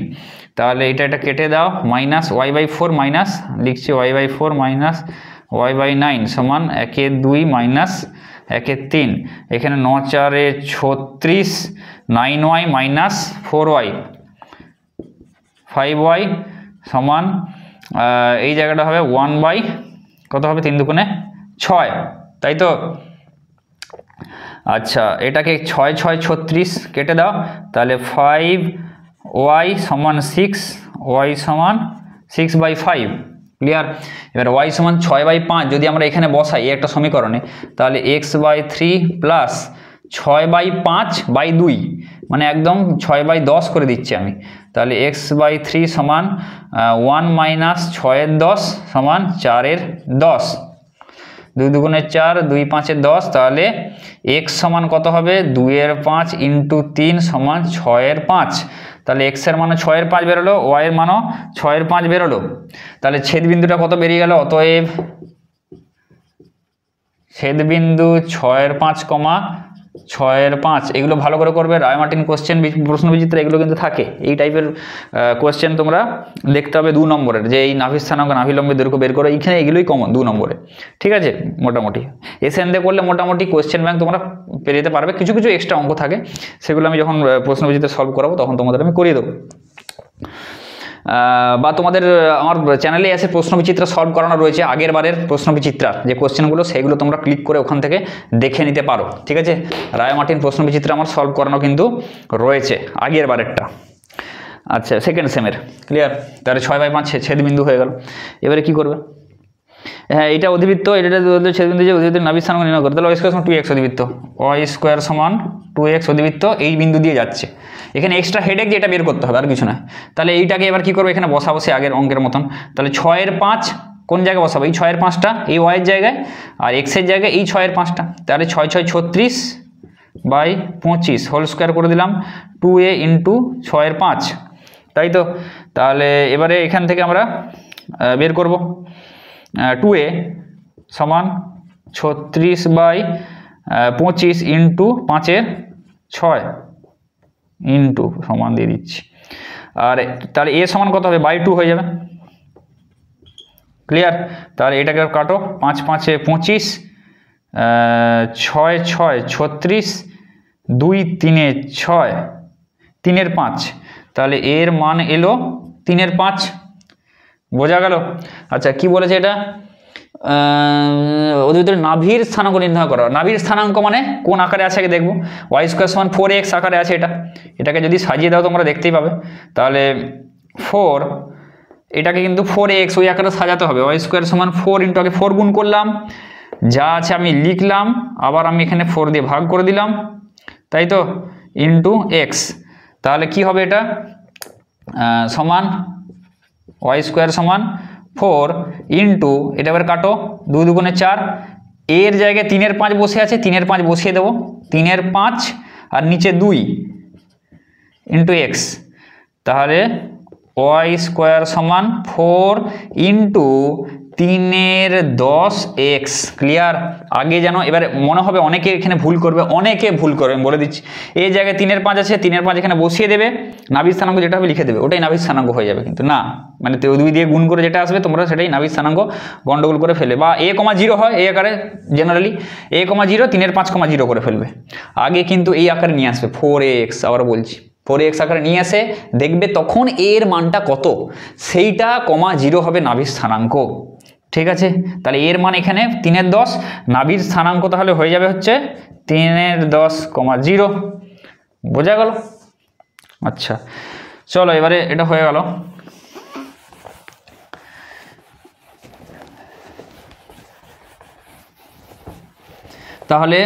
তাহলে এটা কেটে দাও, -y/4 মাইনাস লিখছি y/4 মাইনাস y/9 সমান 1/2 মাইনাস 1/3, এখানে 9 4 36, 9y মাইনাস 4y 5y সমান এই জায়গাটা হবে 1/, কত হবে, 3 দুগুণে 6, তাই তো? আচ্ছা, এটাকে 6 6 36 কেটে দাও, তাহলে 5y সমান 6, y সমান 6/5। ক্লিয়ার? এবার y সমান 6/5 যদি আমরা এখানে বসাই এই একটা সমীকরণে, তাহলে x/3 প্লাস 6/5/2, মানে একদম 6/10 করে দিচ্ছি আমি। তাহলে x/3 সমান 1 মাইনাস 6 এর 10 সমান 4 এর 10, 2 দুগুণে 4, 2 5 10, তাহলে x সমান কত হবে? 2 এর 5 ইন্টু 3 সমান 6 এর 5। তাহলে x এর মানও 6 এর 5 বেরোলো, y এর মানও 6 এর 5 বেরোলো। তাহলে ছেদবিন্দুটা কত বেরিয়ে গেল? অতএব ছেদবিন্দু 6 এর 5, 6 এর 5। এগুলো ভালো করে করবে, রায় মার্টিন কোশ্চেন প্রশ্নবিচিত্রা এগুলো কিন্তু থাকে। এই টাইপের কোশ্চেন তোমরা দেখতে হবে 2 নম্বরের, যে এই নাভি স্থানাঙ্ক নাভিলম্বের দৈর্ঘ্য বের করো, এইখানে এগুলোই কমন 2 নম্বরে। ঠিক আছে? মোটামুটি এসএন দিয়ে করলে মোটামুটি কোশ্চেন ব্যাংক তোমরা পেরে যেতে পারবে। কিছু কিছু এক্সট্রা অঙ্ক থাকে, সেগুলো আমি যখন প্রশ্নবিচিত্রা সলভ করাবো তখন তোমাদের আমি করিয়ে দেবো। বা তোমাদের আমার চ্যানেলে এসে প্রশ্নবিচিত্রা সলভ করানো রয়েছে, আগের বারের প্রশ্নবিচিত্রার যে কোশ্চেনগুলো সেগুলো তোমরা ক্লিক করে ওখান থেকে দেখে নিতে পারো। ঠিক আছে? রায় মার্টিন প্রশ্নবিচিত্রা আমার সলভ করানো কিন্তু রয়েছে আগের বারেরটা। আচ্ছা, সেকেন্ড সেমের। ক্লিয়ার? তাহলে 6/5 ছেদবিন্দু হয়ে গেল। এবারে কি করবে? হ্যাঁ, এটা অধিবৃত্ত, এটা ছেদবিন্দু, যে অধিবৃত্তের নাভি স্থানাঙ্ক নির্ণয় করে, তাহলে y স্কয়ার সমান 2x অধিবৃত্ত, y স্কয়ার সমান 2x অধিবৃত্ত এই বিন্দু দিয়ে যাচ্ছে। এখানে এক্সট্রা হেডেক যে এটা বের করতে হবে, আর কিছু না। তাহলে এইটাকে এবার কি করবো? এখানে বসাবো সে আগের অঙ্কের মতন। তাহলে 6 এর 5 কোন জায়গায় বসাবো? এই 6 এর 5টা এই y এর জায়গায়, আর x এর জায়গায় এই 6 এর 5টা। তাহলে 6 6 36/25 হোল স্কয়ার করে দিলাম, 2a ইন্টু 6 এর 5, তাই তো? তাহলে এবারে এখান থেকে আমরা বের করব 2a সমান 36/25 ইন্টু 5 এর 6 ইন্টু সমান দিয়ে দিচ্ছি। আর তাহলে a সমান কত হবে? বাই 2 হয়ে যাবে। ক্লিয়ার? তাহলে এটাকে কাটো, 5 5 25, 6 6 36, 2 3 6, 3 এর 5, তাহলে এর মান এলো 3 এর 5। বোঝা গেল? আচ্ছা, কি বলেছে এটা? ওদের নাভির স্থানাঙ্ক নির্ণয় করো। নাভির স্থানাঙ্ক মানে কোন আকারে আছে আগে দেখবো। y স্কয়ার সমান 4x আকারে আছে এটা। এটাকে যদি সাজিয়ে দাও তোমরা দেখতেই পাবে। তাহলে 4, এটাকে কিন্তু 4x ওই আকারে সাজাতে হবে। y স্কয়ার সমান 4 ইন্টু, আগে 4 গুণ করলাম, যা আছে আমি লিখলাম, আবার আমি এখানে 4 দিয়ে ভাগ করে দিলাম, তাই তো? Into x। তাহলে কি হবে? এটা সমান y স্কয়ার সমান 4 ইন্টু, এটা এবার কাটো, 2 দুগুণে 4, এর জায়গায় 3 এর 5 বসে আছে, 3 এর 5 বসিয়ে দেবো, 3 এর 5 আর নিচে 2 ইন্টু x। তাহলে y স্কয়ার সমান 4 ইন্টু 3 এর 10x। ক্লিয়ার? আগে যেন, এবারে মনে হবে অনেকে এখানে ভুল করবে, অনেকে ভুল করবে, আমি বলে দিচ্ছি। এই জায়গায় 3 এর 5 আছে, 3 এর 5 এখানে বসিয়ে দেবে, নাভির স্থানাঙ্ক যেটা হবে লিখে দেবে, ওটাই নাভির স্থানাঙ্ক হয়ে যাবে। কিন্তু না, মানে 2 দিয়ে গুণ করে যেটা আসবে তোমরা সেটাই নাভির স্থানাঙ্ক গন্ডগোল করে ফেলে। বা a, 0 হয় এই আকারে, জেনারেলি a, 0, 3 এর 5, 0 করে ফেলবে। আগে কিন্তু এই আকারে নিয়ে আসবে 4x, আবার বলছি 4x আকারে নিয়ে আসে, দেখবে তখন এর মানটা কত, সেইটা 0 হবে নাভির স্থানাঙ্ক। ঠিক আছে? তাহলে এর মান এখানে 3 এর 10, নাভির স্থানাঙ্ক তাহলে হয়ে যাবে হচ্ছে 3 এর 10, 0। বোঝা গেল? আচ্ছা, চলো এবারে এটা হয়ে গেল। তাহলে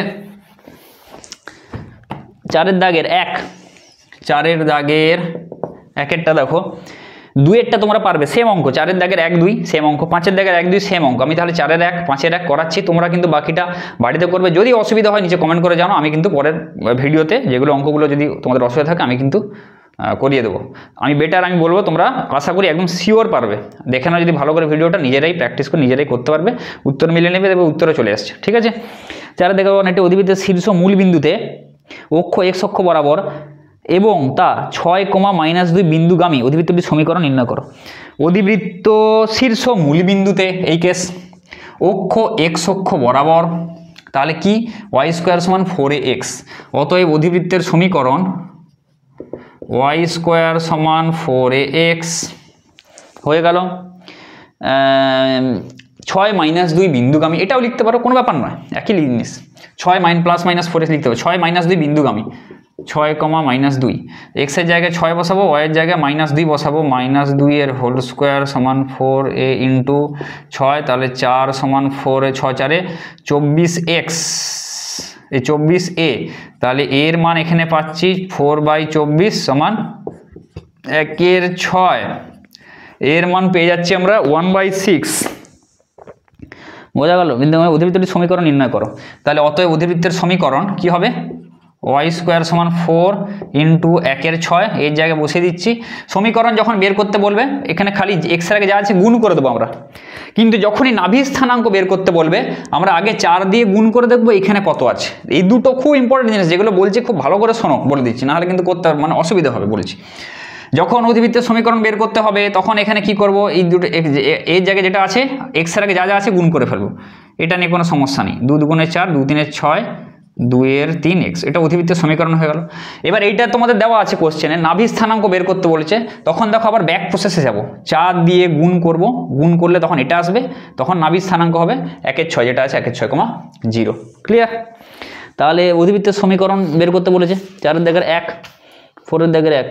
4 এর দাগের 1, 4 এর দাগের 1-এরটা দেখো, 2-এরটা তোমরা পারবে, সেম অঙ্ক। 4 এর দাগের 1 2 সেম অঙ্ক, 5 এর দাগের 1 2 সেম অঙ্ক। আমি তাহলে 4 এর 1 5 এর 1 করাচ্ছি, তোমরা কিন্তু বাকিটা বাড়িতে করবে। যদি অসুবিধা হয় নিচে কমেন্ট করে জানো, আমি কিন্তু পরের ভিডিওতে যেগুলো অঙ্কগুলো যদি তোমাদের অসুবিধা থাকে আমি কিন্তু করিয়ে দেবো। আমি বলবো তোমরা আশা করি একদম শিওর পারবে। দেখে নাও যদি ভালো করে ভিডিওটা, নিজেরাই প্র্যাকটিস করে নিজেরাই করতে পারবে, উত্তর মিলিয়ে নেবে, দেখবে উত্তরে চলে আসছে। ঠিক আছে? 4 দেখো, একটি অধিবৃত্তের শীর্ষ মূল বিন্দুতে অক্ষ x অক্ষ বরাবর এবং তা 6, -2 বিন্দুগামী অধিবৃত্তটির সমীকরণ নির্ণয় করো। অধিবৃত্ত শীর্ষ মূল বিন্দুতে, এই কেস, অক্ষ x অক্ষ বরাবর, তাহলে কি? y স্কয়ার সমান 4ax। অতএব অধিবৃত্তের সমীকরণ y স্কয়ার সমান 4ax হয়ে গেল। 6 - 2 বিন্দুগামী, এটাও লিখতে পারো, কোনো ব্যাপার নয়, একই জিনিস। 6 ± 4 লিখতে হবে, 6 - 2 বিন্দুগামী, 6, -2, এক্সের জায়গায় 6 বসাবো, ওয়াইয়ের জায়গায় -2 বসাবো, -2 এর হোল স্কোয়ার সমান 4a ইন্টু 6, তাহলে 4 সমান 4, 6 4 24x, এই 24a, তাহলে এর মান এখানে পাচ্ছি 4/24 সমান 1/6, এর মান পেয়ে যাচ্ছি আমরা 1/6। বোঝা গেল? বিন্দুগামী অধিবৃত্তটির সমীকরণ নির্ণয় করো। তাহলে অতএব অধিবৃত্তের সমীকরণ কি হবে? y² সমান 4 ইন্টু 1/6, এর জায়গায় বসিয়ে দিচ্ছি। সমীকরণ যখন বের করতে বলবে এখানে খালি এক্সের আগে যা আছে গুণ করে দেবো আমরা, কিন্তু যখনই নাভি স্থানাঙ্ক বের করতে বলবে আমরা আগে 4 দিয়ে গুণ করে দেখবো এখানে কত আছে। এই দুটো খুব ইম্পর্টেন্ট জিনিস, যেগুলো বলছি খুব ভালো করে শোনো, বলে দিচ্ছি, নাহলে কিন্তু করতে মানে অসুবিধা হবে বলছি। যখন অধিবৃত্তের সমীকরণ বের করতে হবে তখন এখানে কি করব, এই দুটো এর জায়গায় যেটা আছে এক্সের আগে যা যা আছে গুণ করে ফেলবো, এটা নিয়ে কোনো সমস্যা নেই। 2 × 4, 2 × 3 = 6, 2 এর 3x, এটা অধিবৃত্তের সমীকরণ হয়ে গেল। এবার এইটা তোমাদের দেওয়া আছে কোশ্চেনে, নাভি স্থানাঙ্ক বের করতে বলেছে, তখন দেখো আবার ব্যাক প্রসেসে যাব, 4 দিয়ে গুণ করব, গুণ করলে তখন এটা আসবে, তখন নাভি স্থানাঙ্ক হবে 1/6, যেটা আছে 1/6,0। ক্লিয়ার? তাহলে অধিবৃত্তের সমীকরণ বের করতে বলেছে, 4 এর দাগের 1, 4 এর দাগের 1,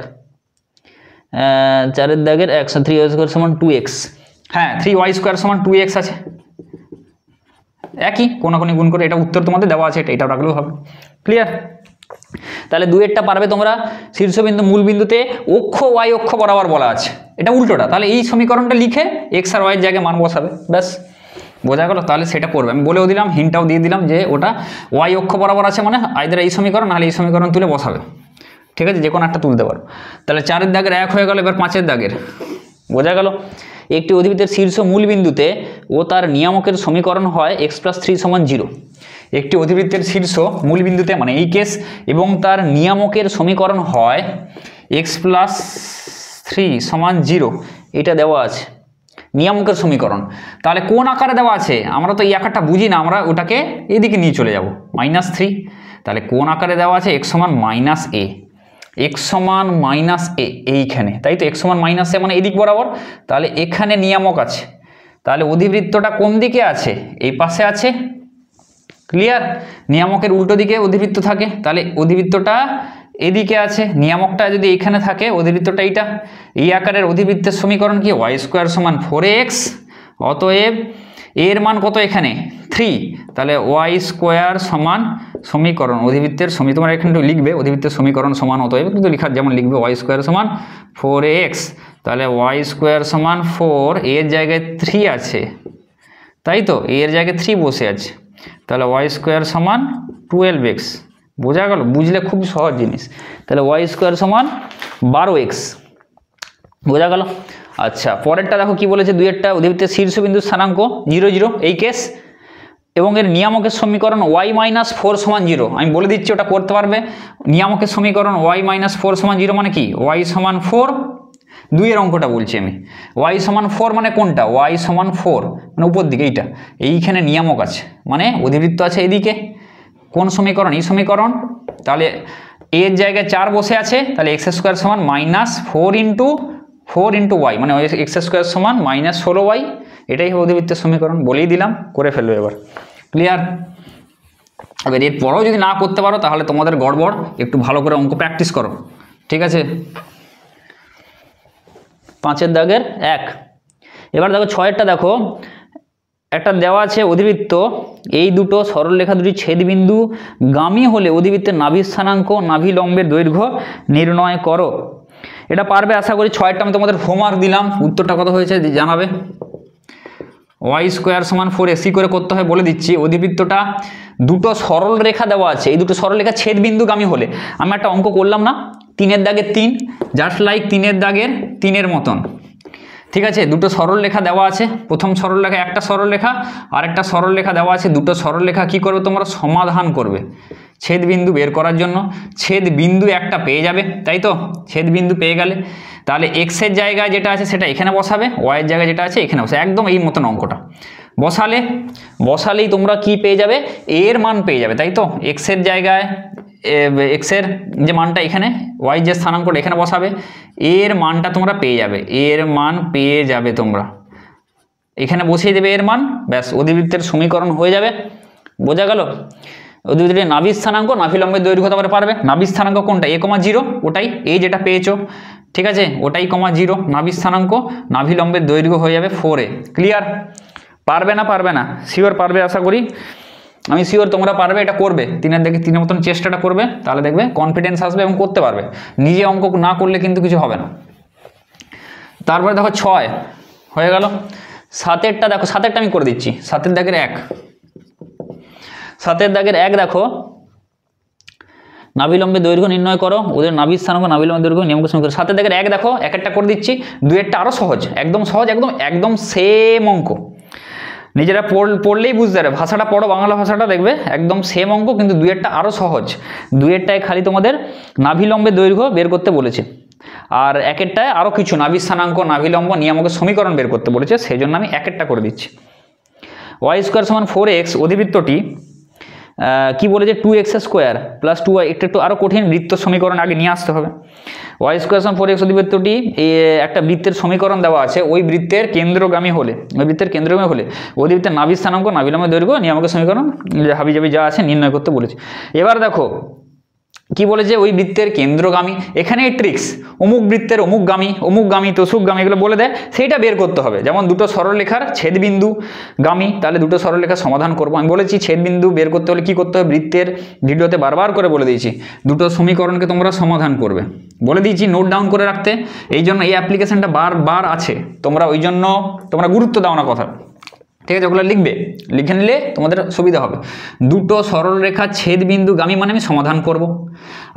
4 এর দাগের 1, 3y² সমান 2x, হ্যাঁ 3y² সমান 2x আছে, একই কোনাকুনি গুণ করে, এটা উত্তর তোমাদের দেওয়া আছে, এটাও রাখলেও হবে। ক্লিয়ার? তাহলে 2এরটা পারবে তোমরা, শীর্ষবিন্দু মূল বিন্দুতে অক্ষ y অক্ষ বরাবর বলা আছে, এটা উল্টোটা, তাহলে এই সমীকরণটা লিখে x আর y এর জায়গায় মান বসাবে, ব্যাস বোঝা গেল? তাহলে সেটা করবে, আমি বলেও দিলাম, হিন্টটাও দিয়ে দিলাম যে ওটা y অক্ষ বরাবর আছে মানে আইদার এই সমীকরণ নাহলে এই সমীকরণ তুলে বসাবে, ঠিক আছে, যে কোনো একটা তুলতে পারো। তাহলে 4 এর দাগের 1 হয়ে গেল, এবার 5 এর দাগের, বোঝা গেল? একটি অধিবৃত্তের শীর্ষ মূল বিন্দুতে ও তার নিয়ামকের সমীকরণ হয় x + 3 = 0। একটি অধিবৃত্তের শীর্ষ মূল বিন্দুতে মানে এই কেস এবং তার নিয়ামকের সমীকরণ হয় x + 3 = 0, এটা দেওয়া আছে নিয়ামকের সমীকরণ। তাহলে কোন আকারে দেওয়া আছে? আমরা তো এই আকারটা বুঝি না, আমরা ওটাকে এদিকে নিয়ে চলে যাব, -3। তাহলে কোন আকারে দেওয়া আছে? x = -a, x = -a এইখানে, তাই তো, x = -a মানে এদিক বরাবর, তাহলে এখানে নিয়ামক আছে, তাহলে অধিবৃত্তটা কোন দিকে আছে? এই পাশে আছে। ক্লিয়ার? নিয়ামকের উল্টো দিকে অধিবৃত্ত থাকে, তাহলে অধিবৃত্তটা এদিকে আছে, নিয়ামকটা যদি এইখানে থাকে অধিবৃত্তটা এইটা, এই আকারের অধিবৃত্তের সমীকরণ কি? y² = 4x, অতএব এর মান কত এখানে? 3, তাহলে y² সমান সমীকরণ অধিবৃত্তের তোমরা এখানে লিখবে অধিবৃত্তের সমীকরণ সমান, অতএব কিন্তু লেখার যেমন লিখবে y² = 4x, তাহলে y² = 4, এর জায়গায় 3 আছে, তাই তো, এর জায়গায় 3 বসে আছে, তাহলে y² = 12x। বোঝা গেল? বুঝলে খুব সহজ জিনিস। তাহলে y² = 12x, বোঝা গেল? আচ্ছা, পরেরটা দেখো কি বলেছে, 2এরটা, অধিবৃত্তের শীর্ষবিন্দুর স্থানাঙ্ক 0 0 এই কেস এবং এর নিয়ামকের সমীকরণ y - 4 = 0। আমি বলে দিচ্ছি ওটা করতে পারবে। নিয়ামকের সমীকরণ y - 4 = 0 মানে কি? y = 4, 2 এর অঙ্কটা বলছি আমি, y = 4 মানে কোনটা? y = 4 মানে উপর দিকে এইটা, এইখানে নিয়ামক আছে মানে অধিবৃত্ত আছে এইদিকে। কোন সমীকরণ? এই সমীকরণ। তাহলে এর জায়গায় 4 বসে আছে, তাহলে x² = -4 × y, মানে x² = -16y, এটাই হবে অধিবৃত্তের সমীকরণ। বলেই দিলাম, করে ফেলবে এবার। ক্লিয়ার? এবার এর পরেও যদি না করতে পারো তাহলে তোমাদের গড়বড়, একটু ভালো করে অঙ্ক প্র্যাকটিস করো, ঠিক আছে? 5 এর দাগের 1। এবার দেখো 6এরটা দেখো, একটা দেওয়া আছে অধিবৃত্ত, এই দুটো সরলরেখা দুটি ছেদবিন্দু গামী হলে অধিবৃত্তের নাভি স্থানাঙ্ক নাভি লম্বের দৈর্ঘ্য নির্ণয় করো। এটা পারবে আশা করি। 6এরটা আমি তোমাদের হোমওয়ার্ক দিলাম, উত্তরটা কত হয়েছে জানাবে। y² = 4x, কি করে করতে হয় বলে দিচ্ছি। অধিবৃত্তটা দুটো সরল রেখা দেওয়া আছে, এই দুটো সরল রেখা ছেদবিন্দুগামী হলে, আমি একটা অঙ্ক করলাম না, 3 এর দাগের 3, জাস্ট লাইক 3 এর দাগের 3 এর মতন, ঠিক আছে? দুটো সরল রেখা দেওয়া আছে, প্রথম সরল রেখা একটা সরল রেখা আর একটা সরল রেখা দেওয়া আছে, দুটো সরল রেখা কি করবে তোমরা? সমাধান করবে ছেদ বিন্দু বের করার জন্য। ছেদ বিন্দু একটা পেয়ে যাবে, তাই তো? ছেদ বিন্দু পেয়ে গেলে তাহলে x এর জায়গায় যেটা আছে সেটা এখানে বসাবে, y এর জায়গায় যেটা আছে এখানে বসাবে, একদম এই মতন অঙ্কটা বসালেই তোমরা কি পেয়ে যাবে? এর মান পেয়ে যাবে, তাই তো? x এর জায়গায় x এর যে মানটা এখানে, y যে স্থানাঙ্কটা এখানে বসাবে, এর মানটা তোমরা পেয়ে যাবে, এর মান পেয়ে যাবে তোমরা। এখানে বসিয়ে দেবে এর মান, ব্যাস অধিবৃত্তের সমীকরণ হয়ে যাবে। বোঝা গেল? অধিবৃত্তের নাভি স্থানাঙ্ক নাভি লম্বের দৈর্ঘ্য তোমরা পারবে। নাভি স্থানাঙ্ক কোনটা? a,0 ওটাই, এই যেটা পেয়েছো, ঠিক আছে, ওটাই 0 নাভি স্থানাঙ্ক নাভি লম্বের দৈর্ঘ্য হয়ে যাবে 4a। ক্লিয়ার? পারবে না? পারবে না? শিওর পারবে আশা করি, আমি শিওর তোমরা পারবে, এটা করবে, তিনের মতন চেষ্টাটা করবে, তাহলে দেখবে কনফিডেন্স আসবে এবং করতে পারবে। নিজে অঙ্ক না করলে কিন্তু কিছু হবে না। তারপরে দেখো 6 হয়ে গেল। 7এরটা দেখো, 7এরটা আমি করে দিচ্ছি। 7এর দাগের 1, 7এর দাগের 1 দেখো, নাভিলম্বের দৈর্ঘ্য নির্ণয় করো, ওদের নাভি স্থানাঙ্ক নাভিলম্বের দৈর্ঘ্য নিয়মক সমীকরণ। 7এর দাগের 1 দেখো, 1এরটা করে দিচ্ছি। 2এরটা আরো সহজ, একদম সহজ, একদম সেম অঙ্ক, নিজেরা পড়লেই বুঝতে পারবে। ভাষাটা পড়ো, বাংলা ভাষাটা, দেখবে একদম সেম অঙ্ক, কিন্তু 2এরটা আরো সহজ। 2এরটায় খালি তোমাদের নাভিলম্বের দৈর্ঘ্য বের করতে বলেছে, আর 1এরটায় আরো কিছু নাভি স্থানাঙ্ক নাভিলম্ব নিয়ামকের সমীকরণ বের করতে বলেছে, সেই জন্য আমি 1এরটা করে দিচ্ছি। y² = 4x অধিবৃত্তটি কি বলেছে 2x² + 2y, একটু আরো কঠিন, বৃত্ত সমীকরণ আগে নিয়ে আসতে হবে। y² = 4x অধিবৃত্তটি একটা বৃত্তের সমীকরণ দেওয়া আছে, ওই বৃত্তের কেন্দ্রগামী হলে অধিবৃত্তের নাভি স্থানাঙ্ক নাভিলম্বের দৈর্ঘ্য নিয়ামকের সমীকরণ হাবিজাবি যা আছে নির্ণয় করতে বলেছে। এবার দেখো কি বলেছে, ওই বৃত্তের কেন্দ্রগামী, এখানে ট্রিক্স, অমুক বৃত্তের অমুকগামী তোষকগামী এগুলো বলে দেয়, সেইটা বের করতে হবে। যেমন দুটো সরলরেখার ছেদবিন্দু গামী, তাহলে দুটো সরলরেখার সমাধান করবো। আমি বলেছি ছেদবিন্দু বের করতে হলে কি করতে হবে, বৃত্তের ভিডিওতে বারবার করে বলে দিয়েছি, দুটো সমীকরণকে তোমরা সমাধান করবে, বলে দিয়েছি, নোট ডাউন করে রাখতে। এই জন্য এই অ্যাপ্লিকেশনটা বারবার আছে, তোমরা ওই জন্য তোমরা গুরুত্ব দাও না কথা, ঠিক আছে? ওগুলো লিখবে, লিখে নিলে তোমাদের সুবিধা হবে। দুটো সরলরেখা ছেদবিন্দু গামী মানে আমি সমাধান করব।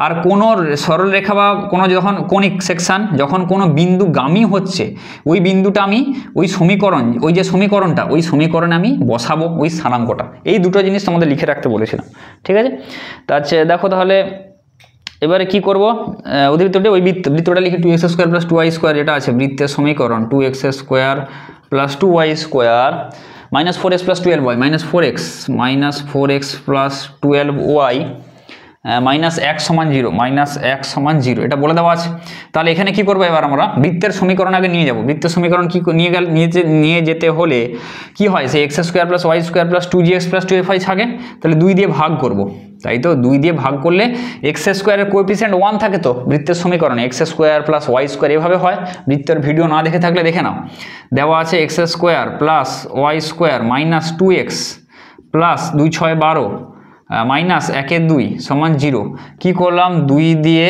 আর কোনো সরলরেখা বা কোনো যখন কোনিক সেকশন, যখন কোনো বিন্দু গামী হচ্ছে, ওই বিন্দুটা আমি ওই সমীকরণ, ওই যে সমীকরণটা, ওই সমীকরণে আমি বসাবো ওই স্থানাঙ্কটা। এই দুটো জিনিস তোমাদের লিখে রাখতে বলেছিলাম, ঠিক আছে? তাহলে দেখো, তাহলে এবারে কি করব, অধিবৃত্তটি ওই বৃত্তটা লিখে 2x² + 2y² যেটা আছে বৃত্তের সমীকরণ, 2x² + 2y² -4x + 12y, -4x + 12y -1 = 0, এটা বলে দেওয়া আছে। তাহলে এখানে কি করবো, এবার আমরা বৃত্তের সমীকরণ আগে নিয়ে যাব। বৃত্তের সমীকরণ কি নিয়ে যেতে হলে কি হয়, সেই x² + y² + 2gx + 2fy থাকে, তাহলে 2 দিয়ে ভাগ করব, তাই তো? 2 দিয়ে ভাগ করলে x² এর কোএফিসিয়েন্ট 1 থাকে, তো বৃত্তের সমীকরণে x² + y² এভাবে হয়। বৃত্তের ভিডিও না দেখে থাকলে দেখে নাও, দেওয়া আছে x² + y² -2x + 2 6 12 -1 2 = 0। কি করলাম, 2 দিয়ে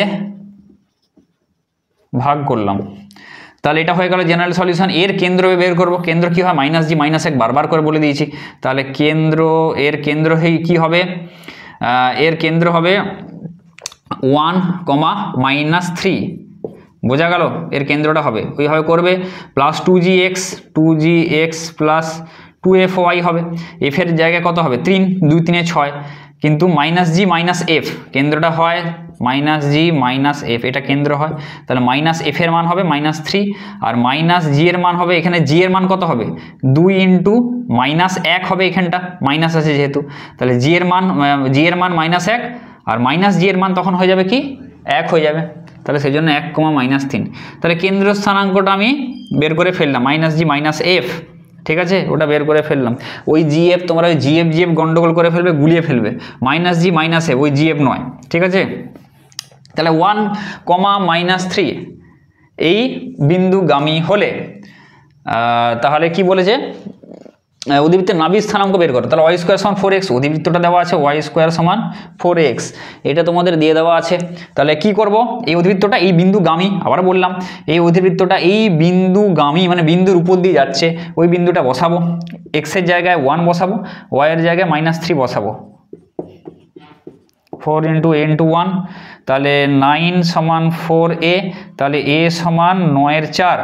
ভাগ করলাম, তাহলে এটা হয়ে গেল জেনারেল সলিউশন। এর কেন্দ্র বের করব, কেন্দ্র কি হয়, -g -1 বারবার করে বলে দিয়েছি। তাহলে এর কেন্দ্র কি হবে, এর কেন্দ্র হবে 1, -3, বোঝা গেল? এর কেন্দ্রটা হবে ওইভাবে করবে, প্লাস 2gx + 2fy হবে। f এর জায়গায় কত হবে, 3, 2 3 6, কিন্তু -g -f কেন্দ্রটা হয়, -g -f এটা কেন্দ্র হয়, তাহলে -f এর মান হবে -3, আর -g এর মান হবে, এখানে g এর মান কত হবে, 2 × -1 হবে, এখানটা মাইনাস আছে যেহেতু, তাহলে g এর মান -1, আর -g এর মান তখন হয়ে যাবে কি 1 হয়ে যাবে, তাহলে সেই জন্য 1, -3। তাহলে কেন্দ্র স্থানাঙ্কটা আমি বের করে ফেললাম, -g -f, ঠিক আছে, ওটা বের করে ফেললাম। ওই gf তোমরা ওই gf গন্ডগোল করে ফেলবে, গুলিয়ে ফেলবে, -g -f ওই gf নয়, ঠিক আছে? তাহলে 1, -3 এই বিন্দুগামী হলে তাহলে কি বলেছে, অধিবৃত্তের নাভি স্থানাঙ্ক বের করো। তাহলে y² = 4x, অধিবৃত্তটা দেওয়া আছে y² = 4x, এটা তোমাদের দিয়ে দেওয়া আছে। তাহলে কি করব, এই অধিবৃত্তটা এই বিন্দুগামী, আবার বললাম, এই অধিবৃত্তটা এই বিন্দুগামী মানে বিন্দুর উপর দিয়ে যাচ্ছে, ওই বিন্দুটা বসাবো, x এর জায়গায় 1 বসাবো, y এর জায়গায় -3 বসাবো, 4 × n = 1, তাহলে 9 = 4a, তাহলে a = 9/4।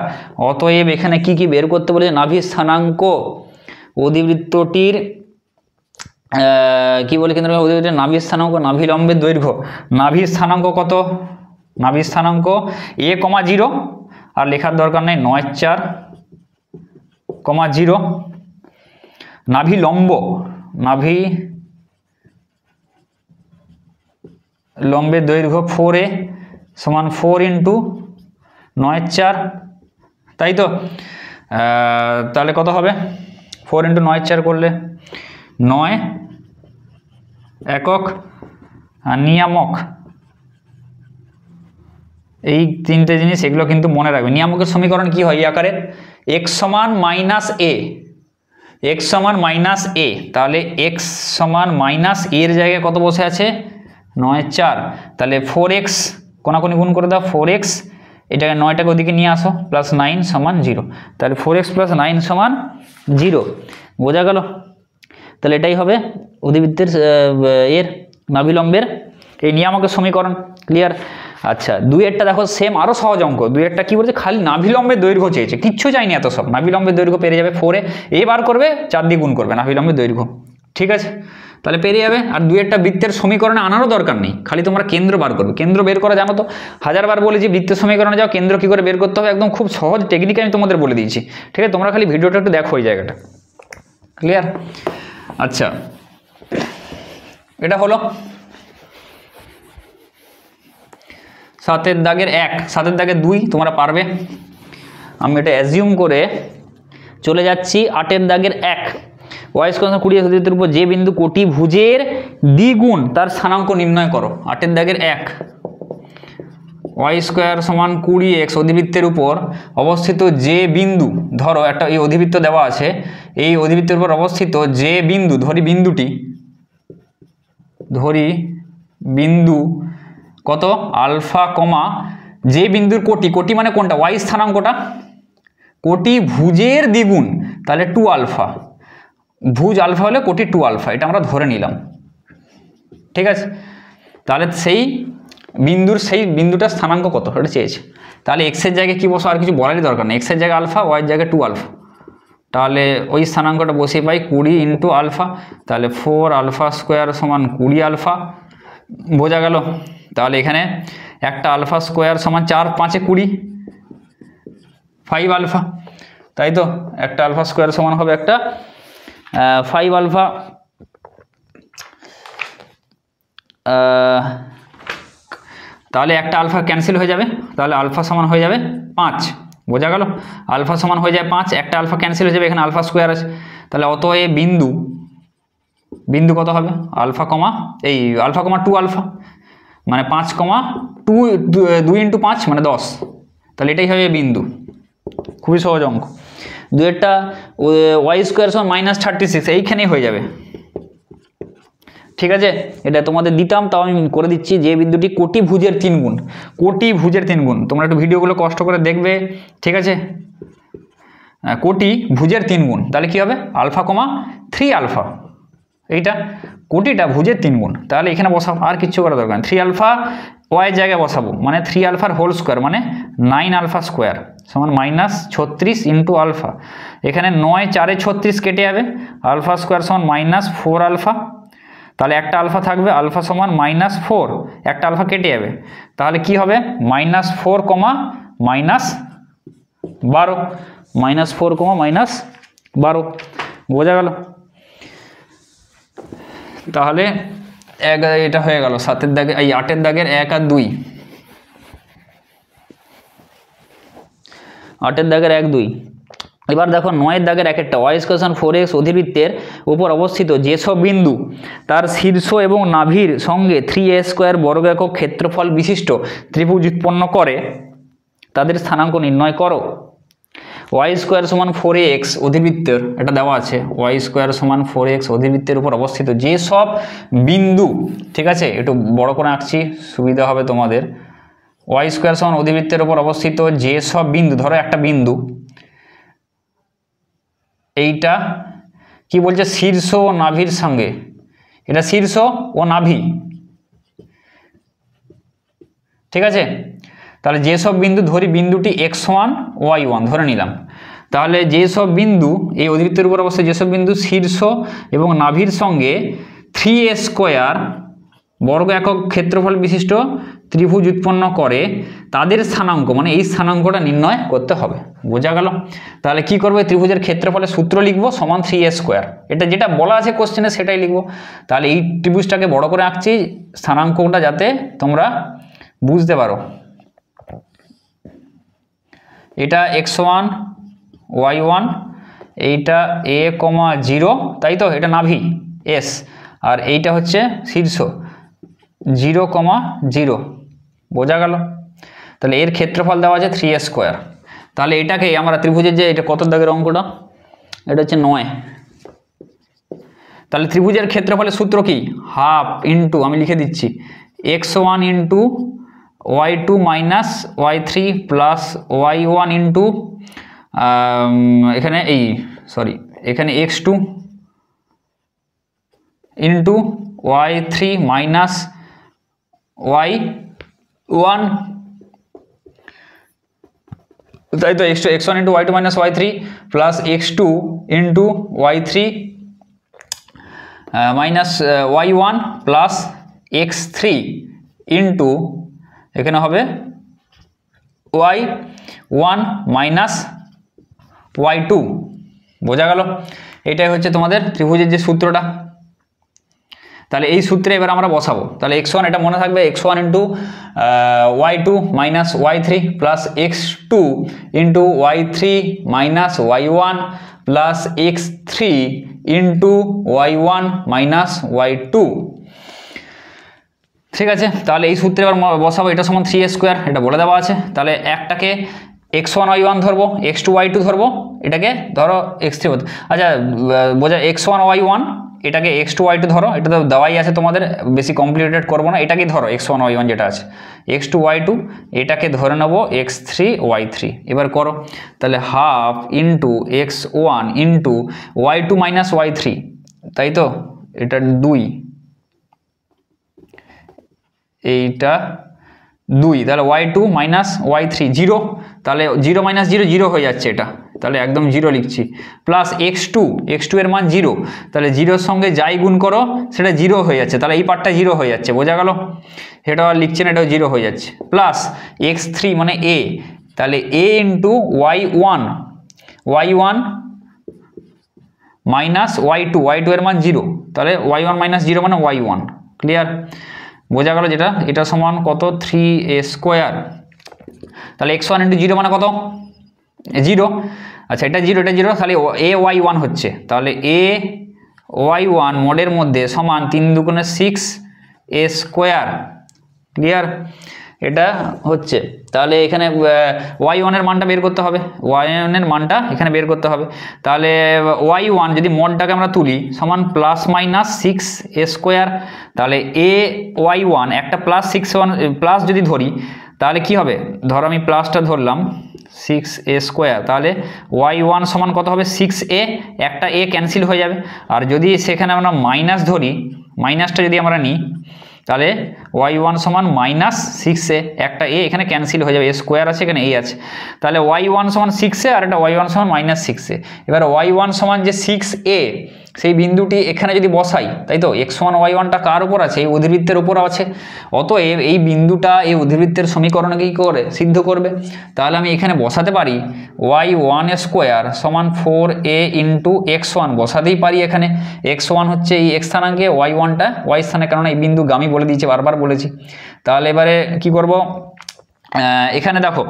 অতএব এখানে কি বের করতে বলেছে, নাভি স্থানাঙ্ক অধিবৃত্তটির কি বলে, কেন্দ্র অধিবৃত্তের নাভি স্থানাঙ্ক নাভি লম্বের দৈর্ঘ্য, নাভি স্থানাঙ্ক কত, নাভি স্থানাঙ্ক a, 0, আর লেখার দরকার নেই, 9/4, 0, নাভি লম্বের দৈর্ঘ্য 4a = 4 × 9/4, তাই তো? তাহলে কত হবে 4 × 9 4 করলে 9 একক আর নিয়ামক, এই তিনটে জিনিস এগুলো কিন্তু মনে রাখবে। নিয়ামকের সমীকরণ কি হয় এই আকারে, x সমান মাইনাস এ, x সমান মাইনাস এ, তাহলে x সমান মাইনাস এর জায়গায় কত বসে আছে 9 4, তাহলে 4x কোনাকুনি গুণ করে দাও 4x, এটাকে 9টাকে ওদিকে নিয়ে আসো প্লাস 9 সমান 0, তাহলে 4x প্লাস 9 সমান 0, বোঝা গেল। তাহলে এটাই হবে অধিবৃত্তের এর নাভিলম্বের এই নিয়ামকের সমীকরণ, ক্লিয়ার। আচ্ছা 2-এরটা দেখো সেম, আরও সহজ অঙ্ক। 2-এরটা কী বলছে, খালি নাভিলম্বের দৈর্ঘ্য চেয়েছে, কিচ্ছু চাইনি এত সব। নাভিলম্বের দৈর্ঘ্য পেরে যাবে 4-এ, এ বার করবে 4 দিয়ে গুণ করবে নাভিলম্বের দৈর্ঘ্য, ঠিক আছে, তাহলে পেরে যাবে। আর 2-এরটা বৃত্তের সমীকরণে আনারও দরকার নেই, খালি তোমরা কেন্দ্র বার করবে। কেন্দ্র বের করা জানো তো, 1000বার বলেছি বৃত্তের সমীকরণে যাও কেন্দ্র কী করে বের করতে হবে, একদম খুব সহজ টেকনিক আমি তোমাদের বলে দিয়েছি, ঠিক আছে। তোমরা খালি ভিডিওটা একটু দেখো ওই জায়গাটা, ক্লিয়ার। আচ্ছা এটা হলো 7-এর দাগের 1, 7-এর দাগের 2 তোমরা পারবে। আমি এটা অ্যাজিউম করে চলে যাচ্ছি 8-এর দাগের 1, y² 20 অধিবৃত্তের উপর যে বিন্দু কোটি ভুজের দ্বিগুণ তার স্থানাঙ্ক নির্ণয় করো। 8-এর দাগের 1, y² সমান 20x অধিবৃত্তের উপর অবস্থিত যে বিন্দু, ধরো একটা এই অধিবৃত্ত দেওয়া আছে, এই অধিবৃত্তের উপর অবস্থিত যে বিন্দু, ধরি বিন্দু কত আলফা কমা যে বিন্দুর কোটি মানে কোনটা, y স্থানাঙ্কটা, কোটি ভুজের দ্বিগুণ, তাহলে 2 আলফা, ভুজ আলফা হলে কোটি 2 আলফা, এটা আমরা ধরে নিলাম, ঠিক আছে। তাহলে সেই বিন্দুটার স্থানাঙ্ক কত এটা চেয়েছে, তাহলে এক্সের জায়গায় কি বসো, আর কিছু বলারই দরকার নেই, এক্সের জায়গায় আলফা, ওয়াইয়ের জায়গায় 2 আলফা, তাহলে ওই স্থানাঙ্কটা বসিয়ে পাই 20 × আলফা, তাহলে 4 আলফা স্কোয়ার সমান 20 আলফা, বোঝা গেল। তাহলে এখানে একটা আলফা স্কোয়ার সমান 4 × 5 = 20, 5 আলফা, তাই তো, একটা আলফা স্কোয়ার সমান হবে একটা 5 আলফা, তাহলে একটা আলফা ক্যান্সেল হয়ে যাবে, তাহলে আলফা সমান হয়ে যাবে 5, বোঝা গেল। আলফা সমান হয়ে যায় 5, একটা আলফা ক্যান্সেল হয়ে যাবে, এখানে আলফা স্কোয়ার আছে, তাহলে অতএব বিন্দু কত হবে আলফা কমা 2 আলফা, মানে 5, 2 × 5 মানে 10, তাহলে এটাই হবে বিন্দু, খুবই সহজ অঙ্ক। 2-এরটা y² সমান -36 এইখানেই হয়ে যাবে, ঠিক আছে। এটা তোমাদের দিতাম, তাও আমি করে দিচ্ছি, যে বিন্দুটি কোটি ভুজের 3 গুণ, কোটি ভুজের 3 গুণ, তোমরা একটু ভিডিওগুলো কষ্ট করে দেখবে, ঠিক আছে। কোটি ভুজের 3 গুণ, তাহলে কি হবে আলফা কমা 3 আলফা, এইটা কোটিটা ভুজের 3 গুণ, তাহলে এখানে বসাবো, আর কিচ্ছু করা দরকার নেই। 3 আলফা ওয়াই জায়গায় বসাবো, মানে 3 আলফার হোল স্কোয়ার মানে 9 আলফা স্কোয়ার সমান -36 × আলফা, এখানে 9 4 36 কেটে যাবে, আলফা স্কোয়ার সমান -4 আলফা, তাহলে একটা আলফা থাকবে, আলফা সমান -4, একটা আলফা কেটে যাবে, তাহলে কি হবে -4, -12, -4, বোঝা গেল। তাহলে এটা হয়ে গেল 7-এর দাগে, এই 8-এর দাগের 1 আর 2, 8-এর দাগের 1 2। এবার দেখো 9-এর দাগের 1-একটা, y² 4x অধিবৃত্তের উপর অবস্থিত যেসব বিন্দু তার শীর্ষ এবং নাভির সঙ্গে 3a² বর্গ একক ক্ষেত্রফল বিশিষ্ট ত্রিভুজ উৎপন্ন করে তাদের স্থানাঙ্ক নির্ণয় করো। y² সমান 4x অধিবৃত্তের, এটা দেওয়া আছে, y² সমান 4x অধিবৃত্তের উপর অবস্থিত যেসব বিন্দু, ঠিক আছে, একটু বড় করে আঁকছি সুবিধা হবে তোমাদের। y² সমান অধিবৃত্তের উপর অবস্থিত যেসব বিন্দু, ধরো একটা বিন্দু, এইটা কি বলছে শীর্ষ ও নাভির সঙ্গে, এটা শীর্ষ ও নাভি, ঠিক আছে। তাহলে যেসব বিন্দু, ধরি বিন্দুটি x1 y1 ধরে নিলাম, তাহলে যেসব বিন্দু এই অধিবৃত্তের উপর অবস্থিত যেসব বিন্দু শীর্ষ এবং নাভির সঙ্গে 3a² বর্গ একক ক্ষেত্রফল বিশিষ্ট ত্রিভুজ উৎপন্ন করে তাদের স্থানাঙ্ক, মানে এই স্থানাঙ্কটা নির্ণয় করতে হবে, বোঝা গেল। তাহলে কি করবে, ত্রিভুজের ক্ষেত্রফলের সূত্র লিখবো সমান 3a², এটা যেটা বলা আছে কোশ্চেনে সেটাই লিখবো। তাহলে এই ত্রিভুজটাকে বড় করে আঁকছি স্থানাঙ্কটা যাতে তোমরা বুঝতে পারো, এটা x1 y1, এইটা a, 0, তাই তো, এটা নাভি s, আর এইটা হচ্ছে শীর্ষ 0, 0, বোঝা গেল? তাহলে এর ক্ষেত্রফল দেওয়া আছে 3a স্কোয়ার। তাহলে এটাকে আমরা ত্রিভুজের যে এটা কত দাগের অঙ্কটা, এটা হচ্ছে 9। তাহলে ত্রিভুজের ক্ষেত্রফলের সূত্র কি? হাফ ইন্টু, আমি লিখে দিচ্ছি, x1 into y2 minus y3 plus y1 into এখানে এখানে x2 into y3 minus y1, তাই তো, x1 into y2 minus y3 plus x2 into y3 minus y1 plus x3 into এখানে হবে y1 মাইনাস y2, বোঝা গেল? এটাই হচ্ছে তোমাদের ত্রিভুজের যে সূত্রটা। তাহলে এই সূত্রে এবার আমরা বসাবো। তাহলে x1, এটা মনে থাকবে, x1 into y2 minus y3 plus x2 into y3 minus y1 plus x3 into y1 minus y2। ঠিক আছে, তাহলে এই সূত্রে এবার বসাবো, এটা সমান 3a স্কোয়ার, এটা বলে দেওয়া আছে। তাহলে একটাকে x1 y1 ধরবো, x2 y2 ধরবো, এটাকে ধরো x3, আচ্ছা বোঝা, x1 y1, এটাকে x2 y2 ধরো, এটা তো দেওয়াই আছে তোমাদের, বেশি কমপ্লিকেটেড করবো না, এটাকেই ধরো x1 y1 যেটা আছে, x2 y2, এটাকে ধরে নেবো x3 y3। এবার করো, তাহলে half into x1 into y2 minus y3, তাই তো, এটা 2, এইটা 2, তাহলে y2 মাইনাস y3 0, তাহলে 0 মাইনাস 0 0 হয়ে যাচ্ছে এটা, তাহলে একদম 0 লিখছি, প্লাস x2 এর মান 0, তাহলে 0-র সঙ্গে যাই গুণ করো সেটা 0 হয়ে যাচ্ছে, তাহলে এই পার্টটা 0 হয়ে যাচ্ছে, বোঝা গেল? সেটাও আর লিখছে না, এটাও 0 হয়ে যাচ্ছে, প্লাস x3 মানে a, তাহলে a into y1 minus y2 এর মান 0, তাহলে y1 মাইনাস 0 মানে y1, ক্লিয়ার? বোঝা গেল? যেটা এটা সমান কত, 3a স্কোয়ার। তাহলে x1 ইন্টু 0 মানে কত, 0, আচ্ছা এটা 0, এটা 0, তাহলে a y1 হচ্ছে, তাহলে a y1 মোডের মধ্যে সমান 3 দুগুণে 6a স্কোয়ার, ক্লিয়ার? এটা হচ্ছে, তাহলে এখানে y1 এর মানটা বের করতে হবে, y1 এর মানটা এখানে বের করতে হবে। তাহলে y1 যদি মডটাকে আমরা তুলি সমান প্লাস মাইনাস 6a স্কোয়ার, তাহলে a y1 একটা প্লাস 6 প্লাস যদি ধরি তাহলে কি হবে, ধরো আমি প্লাসটা ধরলাম 6a স্কোয়ার, তাহলে y1 সমান কত হবে, 6a, একটা a ক্যান্সেল হয়ে যাবে, আর যদি সেখানে আমরা মাইনাস ধরি, মাইনাসটা যদি আমরা নিই, তাহলে y1 সমান মাইনাস 6a, একটা a এখানে ক্যান্সেল হয়ে যাবে, a স্কোয়ার আছে এখানে a আছে, তাহলে y1 সমান 6a আর এটা y1 সমান মাইনাস 6a। এবার y1 সমান যে 6a, সেই বিন্দুটি এখানে যদি বসাই, তাই তো, x1 y1টা কার উপর আছে, এই অধিবৃত্তের উপর আছে, অতএব এই বিন্দুটা এই অধিবৃত্তের সমীকরণে কি করে, সিদ্ধ করবে। তাহলে আমি এখানে বসাতে পারি y1 স্কোয়ার সমান 4a ইন্টু x1, বসাতেই পারি এখানে, x1 হচ্ছে এই x স্থানাঙ্কে, y1টা y স্থানে, কেননা এই বিন্দু গামী বলে দিয়েছে, বারবার বলেছি। তাহলে এবারে কি করব, এখানে দেখো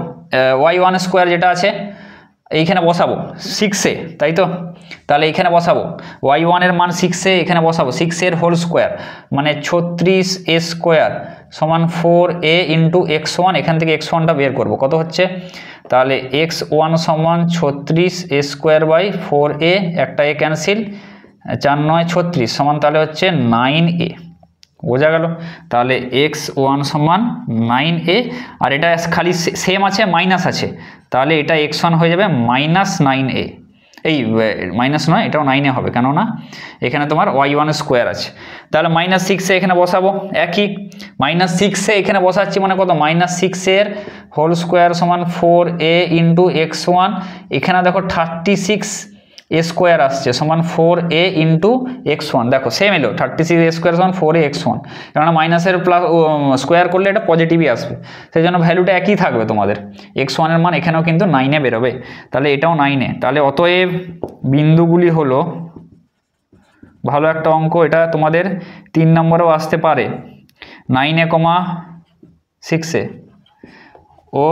y1 স্কোয়ার যেটা আছে এইখানে বসাবো 6a, তাই তো, তাহলে এখানে বসাবো y1 এর মান 6a, এখানে বসাবো 6 এর হোল স্কোয়ার মানে 36a স্কোয়ার সমান 4a ইন্টু x1, এখান থেকে x1টা বের করব, কত হচ্ছে, তাহলে x1 সমান 36a স্কোয়ার বাই 4a, একটা a ক্যান্সেল, 4 9 36 সমান তাহলে হচ্ছে 9a, বোঝা গেল? তাহলে x1 সমান 9a, আর এটা খালি সেম আছে, মাইনাস আছে, তাহলে এটা x1 হয়ে যাবে মাইনাস 9a, এই মাইনাস নয়, এটাও 9a হবে, কেননা এখানে তোমার y1 স্কোয়ার আছে। তাহলে মাইনাস 6a এখানে বসাবো, একই মাইনাস 6a এখানে বসাচ্ছি মানে কত, মাইনাস 6a এর হোল স্কোয়ার সমান 4a ইন্টু x1, এখানে দেখো 36a স্কোয়ার আসছে সমান 4a ইন্টু x1, দেখো সেম এলো, 36a স্কোয়ার সমান 4a x1, কেননা মাইনাসের প্লাস স্কোয়ার করলে এটা পজিটিভই আসবে, সেই জন্য ভ্যালুটা একই থাকবে তোমাদের, x1 এর মান এখানেও কিন্তু 9এ বেরোবে, তাহলে এটাও 9এ। তাহলে অতএব বিন্দুগুলি হলো, ভালো একটা অঙ্ক এটা, তোমাদের 3 নম্বরেও আসতে পারে, 9a, 6a ও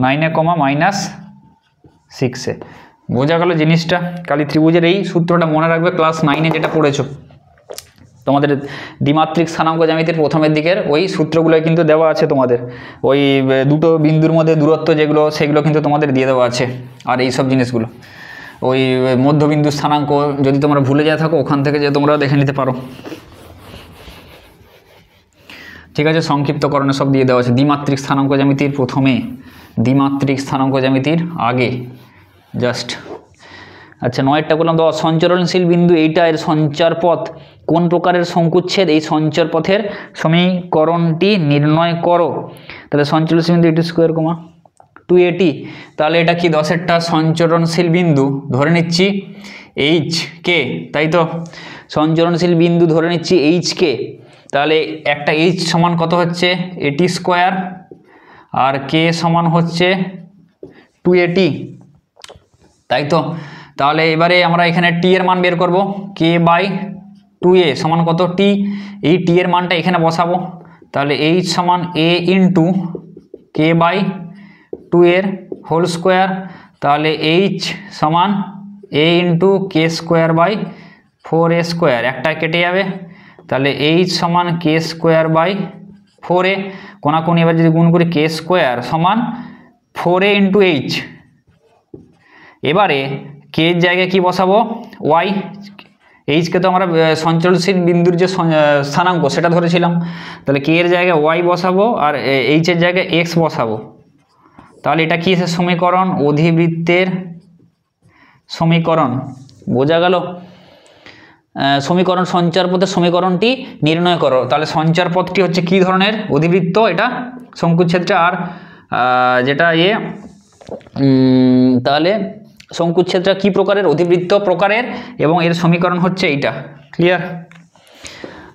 9a, 6-এ। বোঝা গেল জিনিসটা? কালী ত্রিভুজের এই সূত্রটা মনে রাখবে, ক্লাস 9-এ যেটা পড়েছো তোমাদের দ্বিমাত্রিক স্থানাঙ্ক জ্যামিতির প্রথমের দিকের ওই সূত্রগুলোই কিন্তু দেওয়া আছে তোমাদের। ওই দুটো বিন্দুর মধ্যে দূরত্ব যেগুলো সেগুলো কিন্তু তোমাদের দিয়ে দেওয়া আছে। আর এই সব জিনিসগুলো ওই মধ্যবিন্দু স্থানাঙ্ক যদি তোমরা ভুলে যা থাকো ওখান থেকে যে তোমরা দেখে নিতে পারো। ঠিক আছে, সংক্ষিপ্তকরণে সব দিয়ে দেওয়া আছে দ্বিমাত্রিক স্থানাঙ্ক জ্যামিতির প্রথমে, দ্বিমাত্রিক স্থানাঙ্ক জ্যামিতির আগে জাস্ট। আচ্ছা 9-টা বললাম তো, অসঞ্চরণশীল বিন্দু এইটা এর সঞ্চার পথ কোন প্রকারের সংকুচ্ছেদ, এই সঞ্চার পথের সমীকরণটি নির্ণয় করো। তাহলে সঞ্চরণশীল বিন্দু এটি স্কোয়ার কমা 280, তাহলে এটা কি 10-এরটা সঞ্চরণশীল বিন্দু ধরে নিচ্ছি এইচ কে, তাই তো? সঞ্চরণশীল বিন্দু ধরে নিচ্ছি এইচ কে, তাহলে একটা এইচ সমান কত হচ্ছে এটি স্কোয়ার, আর কে সমান হচ্ছে 280, তাই তো? তাহলে এবারে আমরা এখানে টি এর মান বের করব, কে বাই 2a সমান কত টি, এই টি এর মানটা এখানে বসাবো, তাহলে এইচ সমান এ ইন্টু কে বাই 2 এর হোল স্কোয়ার, তাহলে এইচ সমান A into K square by 4a square, একটা কেটে যাবে, তাহলে এইচ সমান কে স্কোয়ার বাই 4a, কোনাকুনি এবার যদি গুণ করি কে স্কোয়ার সমান 4a ইন্টু এইচ। এবারে কে এর জায়গায় কি বসাবো ওয়াই, এইচকে তো আমরা সঞ্চরণশীল বিন্দুর যে স্থানাঙ্ক সেটা ধরেছিলাম, তাহলে কে এর জায়গায় ওয়াই বসাবো আর এইচের জায়গায় এক্স বসাবো। তাহলে এটা কি সমীকরণ, অধিবৃত্তের সমীকরণ। বোঝা গেল? সমীকরণ সঞ্চার পথের সমীকরণটি নির্ণয় করো। তাহলে সঞ্চার পথটি হচ্ছে কি ধরনের, অধিবৃত্ত, এটা শঙ্কুচ্ছেদটা, আর যেটা তাহলে শঙ্কুচ্ছেদটা কি প্রকারের, অধিবৃত্ত প্রকারের, এবং এর সমীকরণ হচ্ছে এইটা। ক্লিয়ার?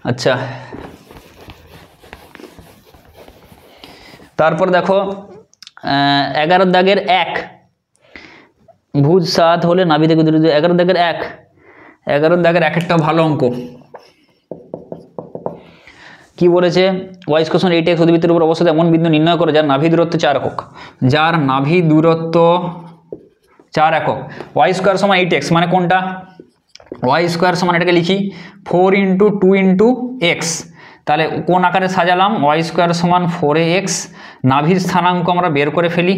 আচ্ছা তারপর দেখো 11 দাগের 1, ভুজ 7 হলে নাভি থেকে 11 দাগের 1, 11 দাগের 1-একটা ভালো অঙ্ক। কি বলেছে, ওয়াই কোশ্চেন 8x অধিবৃত্তের উপর অবস্থিত এমন বিন্দু নির্ণয় করে যার নাভি দূরত্ব 4 একক, যার নাভি দূরত্ব 4 একক। ওয়াই স্কোয়ার সমান 8x মানে কোনটা, ওয়াই স্কোয়ার সমান এটাকে লিখি 4 ইন্টু 2 ইন্টু এক্স, তাহলে কোন আকারে সাজালাম, ওয়াই স্কোয়ার সমান 4ax, নাভির স্থানাঙ্ক আমরা বের করে ফেলি,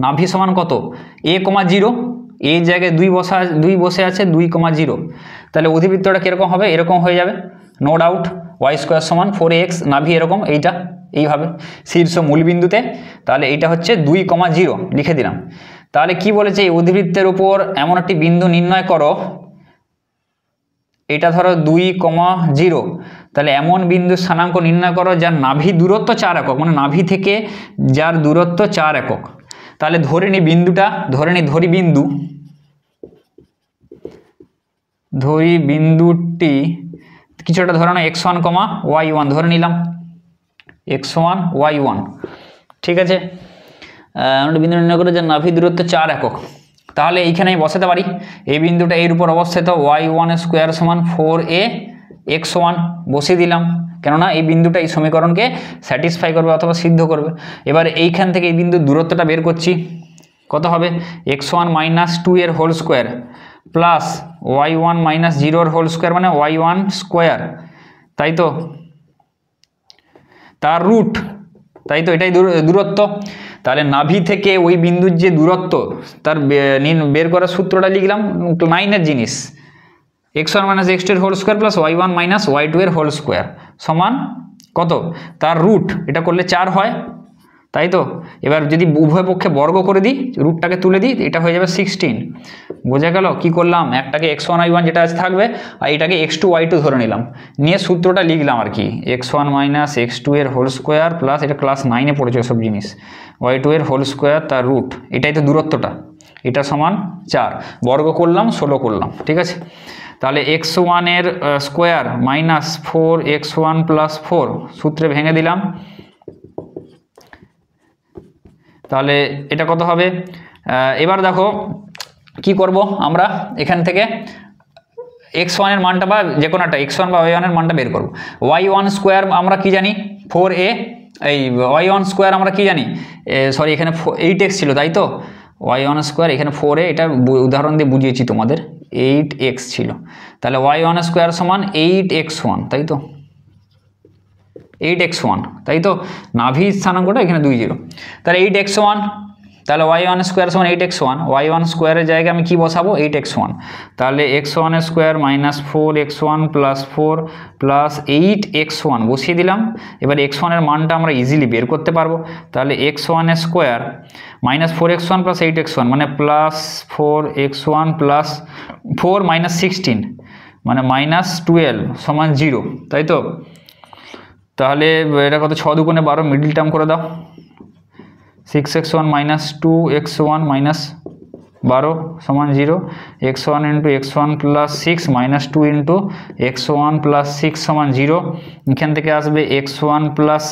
নাভি সমান কত a, 0, এই জায়গায় 2 বসে আছে 2, 0, তাহলে অধিবৃত্তটা কীরকম হবে, এরকম হয়ে যাবে নো ডাউট, ওয়াই স্কোয়ার সমান 4ax, নাভি এরকম এইটা এইভাবে শীর্ষ মূলবিন্দুতে, তাহলে এইটা হচ্ছে 2, 0 লিখে দিলাম। তাহলে কি বলেছে, এই অধিবৃত্তের উপর এমন একটি বিন্দু নির্ণয় করো, এটা ধরো 2, 0, তাহলে এমন বিন্দু স্থানাঙ্ক নির্ণয় করো যার নাভি দূরত্ব 4 একক, মানে নাভি থেকে যার দূরত্ব 4 একক। তাহলে ধরে নি বিন্দুটা, ধরি বিন্দুটি কিছু একটা ধরে না x1, y1 ধরে নিলাম, x1, y1, ঠিক আছে। বিন্দু নির্ণয় করে যার নাভি দূরত্ব 4 একক, তাহলে এইখানে আমি বসাতে পারি এই বিন্দুটা এর উপর অবস্থিত, y1 স্কোয়ার সমান 4ax1 বসিয়ে দিলাম, কেননা এই বিন্দুটা এই সমীকরণকে স্যাটিসফাই করবে অথবা সিদ্ধ করবে। এবার এইখান থেকে এই বিন্দুর দূরত্বটা বের করছি, কত হবে x1 - 2 এর হোল স্কোয়ার প্লাস y1 - 0 এর হোল স্কোয়ার, মানে y1 স্কোয়ার, তাই তো, তার রুট, তাই তো, এটাই দূরত্ব। তাহলে নাভি থেকে ওই বিন্দুর যে দূরত্ব তার বের করার সূত্রটা লিখলাম, 9-এর জিনিস, x1 - x2 এর whole square plus y1 - y2 এর হোল স্কোয়ার সমান কত, তার রুট, এটা করলে 4 হয়, তাই তো। এবার যদি উভয় পক্ষে বর্গ করে দিই, রুটটাকে তুলে দিই, এটা হয়ে যাবে 16। বোঝা গেল? কি করলাম, একটাকে x1 y1 যেটা আছে থাকবে, আর এটাকে x2 y2 ধরে নিলাম, নিয়ে সূত্রটা লিখলাম আর কি, x1 - x2 এর হোল স্কোয়ার প্লাস, এটা ক্লাস 9-এ পড়েছে সব জিনিস, y2 এর হোল স্কোয়ার তার রুট, এটাই তো দূরত্বটা, এটা সমান 4, বর্গ করলাম 16 করলাম, ঠিক আছে। তাহলে x1 এর স্কোয়ার মাইনাস 4x1 প্লাস 4 সূত্রে ভেঙে দিলাম, তাহলে এটা কত হবে। এবার দেখো কি করব, আমরা এখান থেকে x1 এর মানটা বা যে কোনো একটা x1 বা y1 এর মানটা বের করব। y1 স্কোয়ার আমরা কি জানি 4a, এই y1 স্কোয়ার আমরা কি জানি, সরি এখানে 8x ছিল, তাই তো, y1 স্কোয়ার, এখানে 4a, এটা উদাহরণ দিয়ে বুঝিয়েছি তোমাদের, 8x ছিল, তাহলে y1 স্কোয়ার সমান 8x1, তাই তো 8x1, তাই তো, নাভি স্থানাঙ্কটা এখানে 20, তাহলে 8x1, তাহলে y1 স্কোয়ার সমান 8x1, y1 স্কোয়ারের জায়গায় আমি কি বসাবো, 8x1, তাহলে x1 square minus 4x1 plus 4 plus 8x1 বসিয়ে দিলাম। এবার x1 এর মানটা আমরা ইজিলি বের করতে পারবো, তাহলে x1 square minus 4x1 plus 8x1 মানে প্লাস 4x1 প্লাস 4 মাইনাস 16 মানে মাইনাস 12 সমান 0, তাই তো। তাহলে এটা কত, 6 দুগুণে 12, মিডিল টার্ম করে দাও, 6x1 মাইনাস 2x1 মাইনাস 12 সমান 0, x1 into x1 plus 6 minus 2 into x1 plus 6 সমান 0, এখান থেকে আসবে x1 plus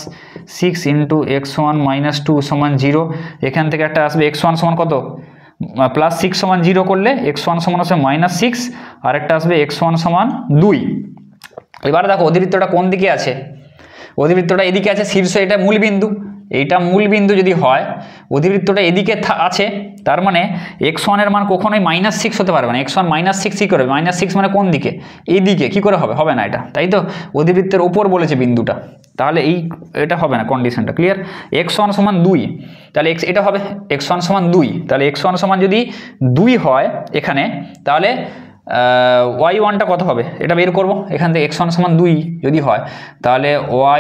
6 into x1 minus 2 সমান 0, এখান থেকে একটা আসবে x1 সমান কত, প্লাস 6 সমান 0 করলে x1 সমান আসবে মাইনাস 6, আর একটা আসবে x1 সমান 2। এবার দেখো অধিবৃত্তটা কোন দিকে আছে, অধিবৃত্তটা এদিকে আছে, শীর্ষ এটা মূল বিন্দু, এইটা মূল বিন্দু যদি হয়, অধিবৃত্তটা এদিকে আছে, তার মানে x1 এর মান কখনোই মাইনাস 6 হতে পারবে না, x1 মাইনাস 6 কী করবে, মাইনাস 6 মানে কোন দিকে, এইদিকে, কী করে হবে, হবে না এটা, তাই তো, অধিবৃত্তের ওপর বলেছে বিন্দুটা, তাহলে এটা হবে না, কন্ডিশনটা ক্লিয়ার। x1 সমান 2, তাহলে এটা হবে x1 সমান 2, তাহলে x1 সমান যদি 2 হয় এখানে, তাহলে y1টা কত হবে এটা বের করব, এখান থেকে x1 সমান 2 যদি হয়, তাহলে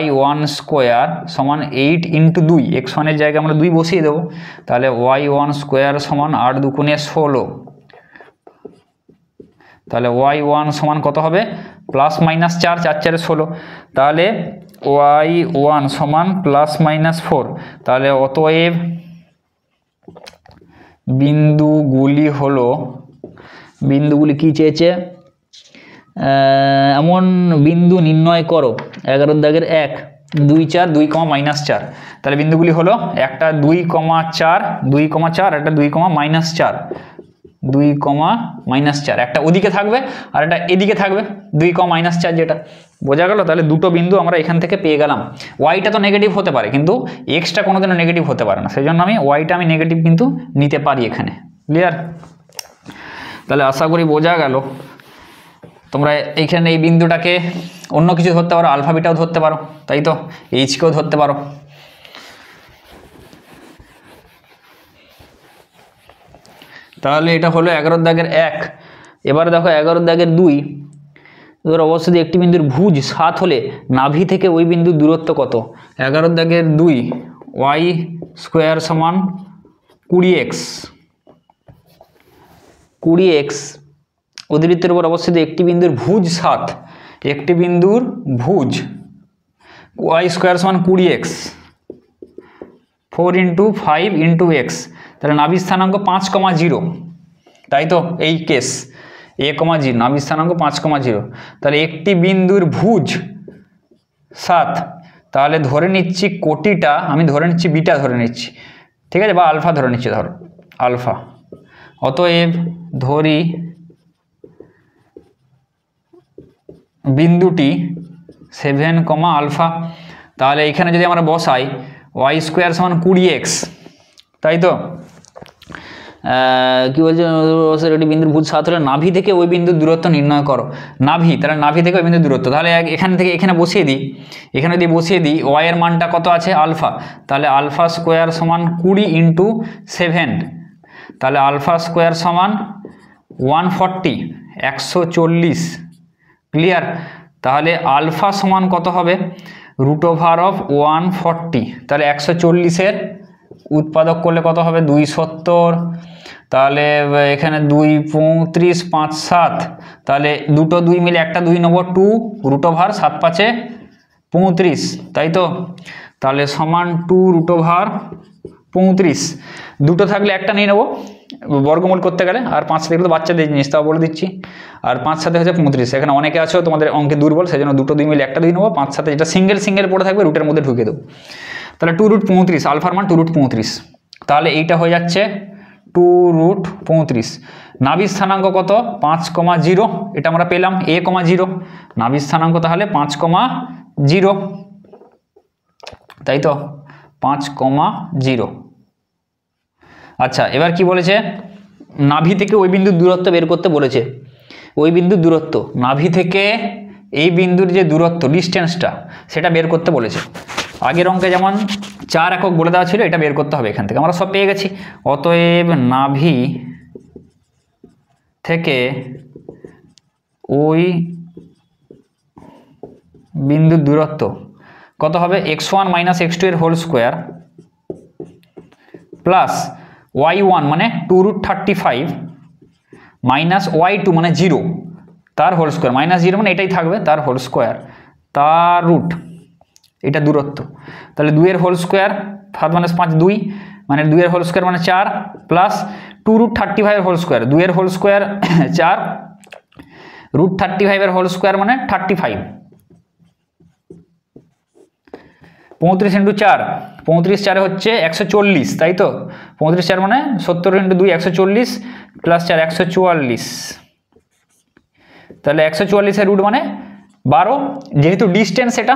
y1 স্কোয়ার সমান 8 ইন্টু 2, x1 এর জায়গায় আমরা 2 বসিয়ে দেবো, তাহলে y1 স্কোয়ার সমান 8 দুগুণে 16, তাহলে y1 সমান কত হবে, প্লাস মাইনাস 4, 4 4 16, তাহলে y1 সমান প্লাস মাইনাস 4, তাহলে অতএব বিন্দুগুলি কি চেয়েছে, এমন বিন্দু নির্ণয় করো 11 দাগের 1 2 4 2, মাইনাস 4, তাহলে বিন্দুগুলি হলো একটা 2,4 2,4, একটা 2, মাইনাস 4 2, মাইনাস 4, একটা ওদিকে থাকবে আর একটা এদিকে থাকবে 2, মাইনাস 4, যেটা বোঝা গেল। তাহলে দুটো বিন্দু আমরা এখান থেকে পেয়ে গেলাম। ওয়াইটা তো নেগেটিভ হতে পারে, কিন্তু এক্সটা কোনোদিনও নেগেটিভ হতে পারে না, সেই জন্য ওয়াইটা আমি নেগেটিভ কিন্তু নিতে পারি এখানে, ক্লিয়ার। তাহলে আশা করি বোঝা গেল। তোমরা এইখানে এই বিন্দুটাকে অন্য কিছু ধরতে পারো, আলফা বিটাও ধরতে পারো, তাই তো, এইচকেও ধরতে পারো। তাহলে এটা হলো 11 দাগের 1। এবার দেখো 11 দাগের 2, এবার অবশ্যই একটি বিন্দুর ভুজ 7 হলে নাভি থেকে ওই বিন্দুর দূরত্ব কত। 11 দাগের 2, ওয়াই স্কোয়ার সমান 20x, 20x, অধিবৃত্তের উপর অবস্থিত একটি বিন্দুর ভুজ 7, একটি বিন্দুর ভুজ ওয়াই স্কোয়ার সমান 20x, 4 ইন্টু 5 ইন্টু এক্স, তাহলে নাভি স্থানাঙ্ক 5,0, তাই তো, এই কেস a,0, নাভি স্থানাঙ্ক 5,0, তাহলে একটি বিন্দুর ভুজ 7, তাহলে ধরে নিচ্ছি কোটিটা, আমি ধরে নিচ্ছি বিটা ধরে নিচ্ছি, ঠিক আছে, বা আলফা ধরে নিচ্ছি, ধরো আলফা, অতএব ধরি বিন্দুটি 7, আলফা, তাহলে এখানে যদি আমরা বসাই ওয়াই স্কোয়ার সমান 20x, তাই তো, কি বলছে, একটি বিন্দুর ভুজ 7 হলে নাভি থেকে ওই বিন্দুর দূরত্ব নির্ণয় করো। নাভি, তাহলে নাভি থেকে ওই বিন্দুর দূরত্ব, তাহলে এখান থেকে এখানে বসিয়ে দিই, এখানে যদি বসিয়ে দিই ওয়াই এর মানটা কত আছে, আলফা, তাহলে আলফা স্কোয়ার সমান 20 ইন্টু 7, তাহলে আলফা স্কোয়ার সমান 140, 140, ক্লিয়ার। তাহলে আলফা সমান কত হবে, √140, তাহলে 140-এর উৎপাদক করলে কত হবে, 270, তাহলে এখানে 2 35 5 7, তাহলে দুটো 2 মিলে একটা 2 নেব, 2 √7 5 35, তাই তো, তাহলে সমান 2 √35, দুটো থাকলে একটা নিয়ে নেবো বর্গমূল করতে গেলে, আর 5 সাথে তো বাচ্চাদের জিনিস, তাও বলে দিচ্ছি, আর 5 সাথে হচ্ছে 35, এখানে অনেকে আছো তোমাদের অঙ্কে দুর্বল, সেই জন্য দুটো 2 মিলে একটা 2 নেবো, 5 সাথে যেটা সিঙ্গেল পড়ে থাকবে রুটের মধ্যে ঢুকে দেবো, তাহলে 2√35, আলফার মান 2√35, তাহলে এইটা হয়ে যাচ্ছে 2√35। নাভি স্থানাঙ্ক কত, 5,0, এটা আমরা পেলাম a,0, নাভি স্থানাঙ্ক তাহলে 5,0, তাই তো, 5,0। আচ্ছা, এবার কি বলেছে, নাভি থেকে ওই বিন্দুর দূরত্ব বের করতে বলেছে। ওই বিন্দুর দূরত্ব, নাভি থেকে এই বিন্দুর যে দূরত্ব, ডিস্টেন্সটা, সেটা বের করতে বলেছে। আগের অঙ্কে যেমন 4 একক বলে দেওয়া ছিল, এটা বের করতে হবে এখান থেকে। আমরা সব পেয়ে গেছি। অতএব নাভি থেকে ওই বিন্দুর দূরত্ব কত হবে, x1 - x2 এর হোল স্কোয়ার প্লাস y1 মানে 2√35 মাইনাস y2 মানে 0 তার হোল স্কোয়ার, -0 মানে এটাই থাকবে, তার হোল স্কোয়ার, তার রুট, এটা দূরত্ব। তাহলে 2 এর হোল স্কোয়ার, 7 - 5 2, মানে 2 এর হোল স্কোয়ার মানে 4 প্লাস 2√35 এর হোল স্কোয়ার, 2 এর হোল স্কোয়ার 4, √35 এর হোল স্কোয়ার মানে 35, 35 × 4, 35 4 হচ্ছে 140, তাই তো? 35 4 মানে 70 × 2 140 প্লাস 4 144। তাহলে 144 এর রুট মানে 12, যেহেতু ডিস্টেন্স এটা,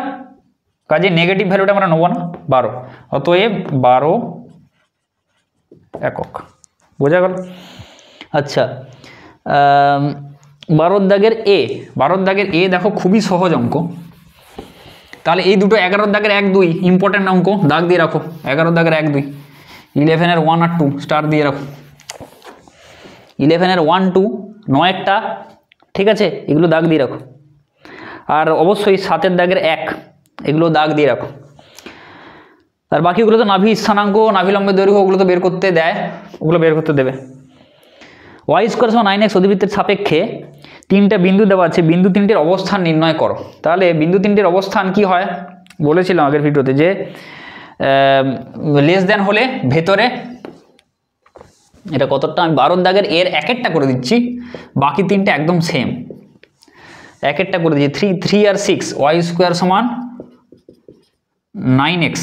কাজে নেগেটিভ ভ্যালুটা আমরা নেব না, 12। অতএব 12 একক। বোঝা গেল? আচ্ছা, 12 দাগের এ, 12 দাগের এ দেখো খুবই সহজ অঙ্ক। তাহলে এই দুটো 11 দাগের 1 2 ইম্পর্টেন্ট অঙ্ক, দাগ দিয়ে রাখো। 11 দাগের 1 2, 11 এর 1 আর 2 স্টার দিয়ে রাখো। 11 এর 1 2 9টা, ঠিক আছে, এগুলো দাগ দিয়ে রাখো। আর অবশ্যই 7 দাগের 1, এগুলো দাগ দিয়ে রাখো। আর বাকিগুলো তো নাভি স্থানাঙ্ক, নাভি লম্বের দৈর্ঘ্য, ওগুলো তো বের করতে দেয়, ওগুলো বের করতে দেবে। y² = 9x অধিবৃত্তের সাপেক্ষে 3টা বিন্দু দেওয়া আছে, বিন্দু 3টির অবস্থান নির্ণয় করো। তাহলে বিন্দু 3টির অবস্থান কি হয় বলেছিলাম আগের ভিডিওতে, যে লেস দেন হলে ভেতরে, এটা কতটা, আমি 12 দাগের এর 1একটা করে দিচ্ছি, বাকি 3টা একদম সেম, 1একটা করে দিচ্ছি। 3 আর 6, y² = 9x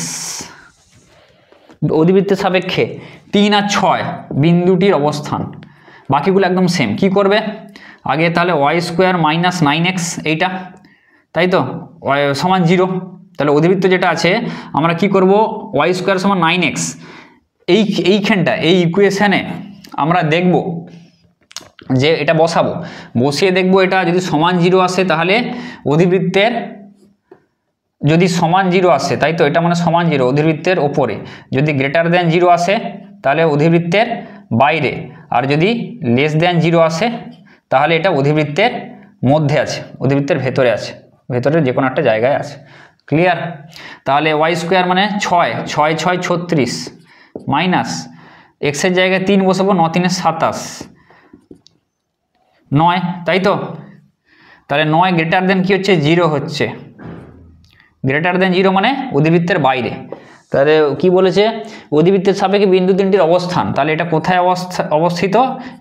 অধিবৃত্তের সাপেক্ষে 3 আর 6 বিন্দুটির অবস্থান, বাকিগুলো একদম সেম। কি করবে আগে, তাহলে y² - 9x এইটা, তাই তো, সমান 0। তাহলে অধিবৃত্ত যেটা আছে আমরা কি করব, y² = 9x, এইখানটা, এই ইকুয়েশনে আমরা দেখব যে এটা বসাবো, বসিয়ে দেখব এটা যদি সমান 0 আসে তাহলে অধিবৃত্তের, যদি সমান 0 আসে, তাই তো, এটা মানে সমান 0 অধিবৃত্তের ওপরে, যদি > 0 আসে তাহলে অধিবৃত্তের বাইরে, আর যদি <0 আসে তাহলে এটা অধিবৃত্তের মধ্যে আছে, অধিবৃত্তের ভেতরে আছে, ভেতরে যে কোনো একটা জায়গায় আছে। ক্লিয়ার? তাহলে y² মানে 6, 6 6 36 মাইনাস x এর জায়গায় 3 বসাবো, 9 3 27 9, তাই তো? তাহলে 9 কি হচ্ছে, 0 হচ্ছে, > 0 মানে অধিবৃত্তের বাইরে। তাহলে কি বলেছে, অধিবৃত্তের সাপেক্ষে বিন্দু 3টির অবস্থান, তাহলে এটা কোথায় অবস্থিত,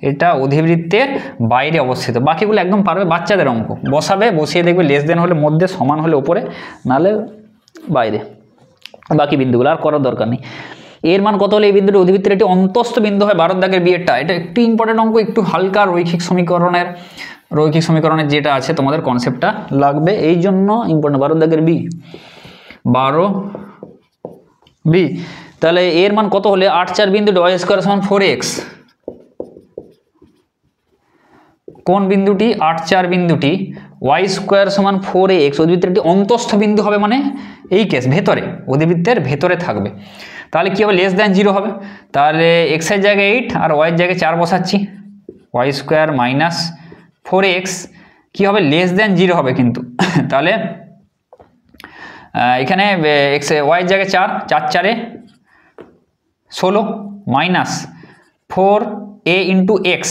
এটা অধিবৃত্তের বাইরে অবস্থিত। বাকিগুলো একদম পারবে, বাচ্চাদের অঙ্ক, বসাবে, বসিয়ে দেখবে লেস দেন হলে মধ্যে, সমান হলে উপরে, নাহলে বাইরে, বাকি বিন্দুগুলো আর করার দরকার নেই। এর মান কত হলে এই বিন্দুটি অধিবৃত্তের একটি অন্তস্থ বিন্দু হয় 12 দাগের বিয়েরটা, এটা একটু ইম্পর্টেন্ট অঙ্ক, একটু হালকা রৈখিক সমীকরণের যেটা আছে তোমাদের কনসেপ্টটা লাগবে, এই জন্য ইম্পর্টেন্ট। 12 দাগের বি, 12 বি, তাহলে এর মান কত হলে 8 4 বিন্দুটি y² = 4x, কোন বিন্দুটি, 8 4 বিন্দুটি y² = 4x অধিবৃত্তের একটি অন্তস্থ বিন্দু হবে, মানে এই কেস ভেতরে, অধিবৃত্তের ভেতরে থাকবে। তাহলে কি হবে, <0 হবে। তাহলে x এর জায়গায় 8 আর y এর জায়গায় 4 বসাচ্ছি, y² - 4x কি হবে, <0 হবে কিন্তু। তাহলে এখানে y এর জায়গায় 4, 4 4 16 মাইনাস 4a × x,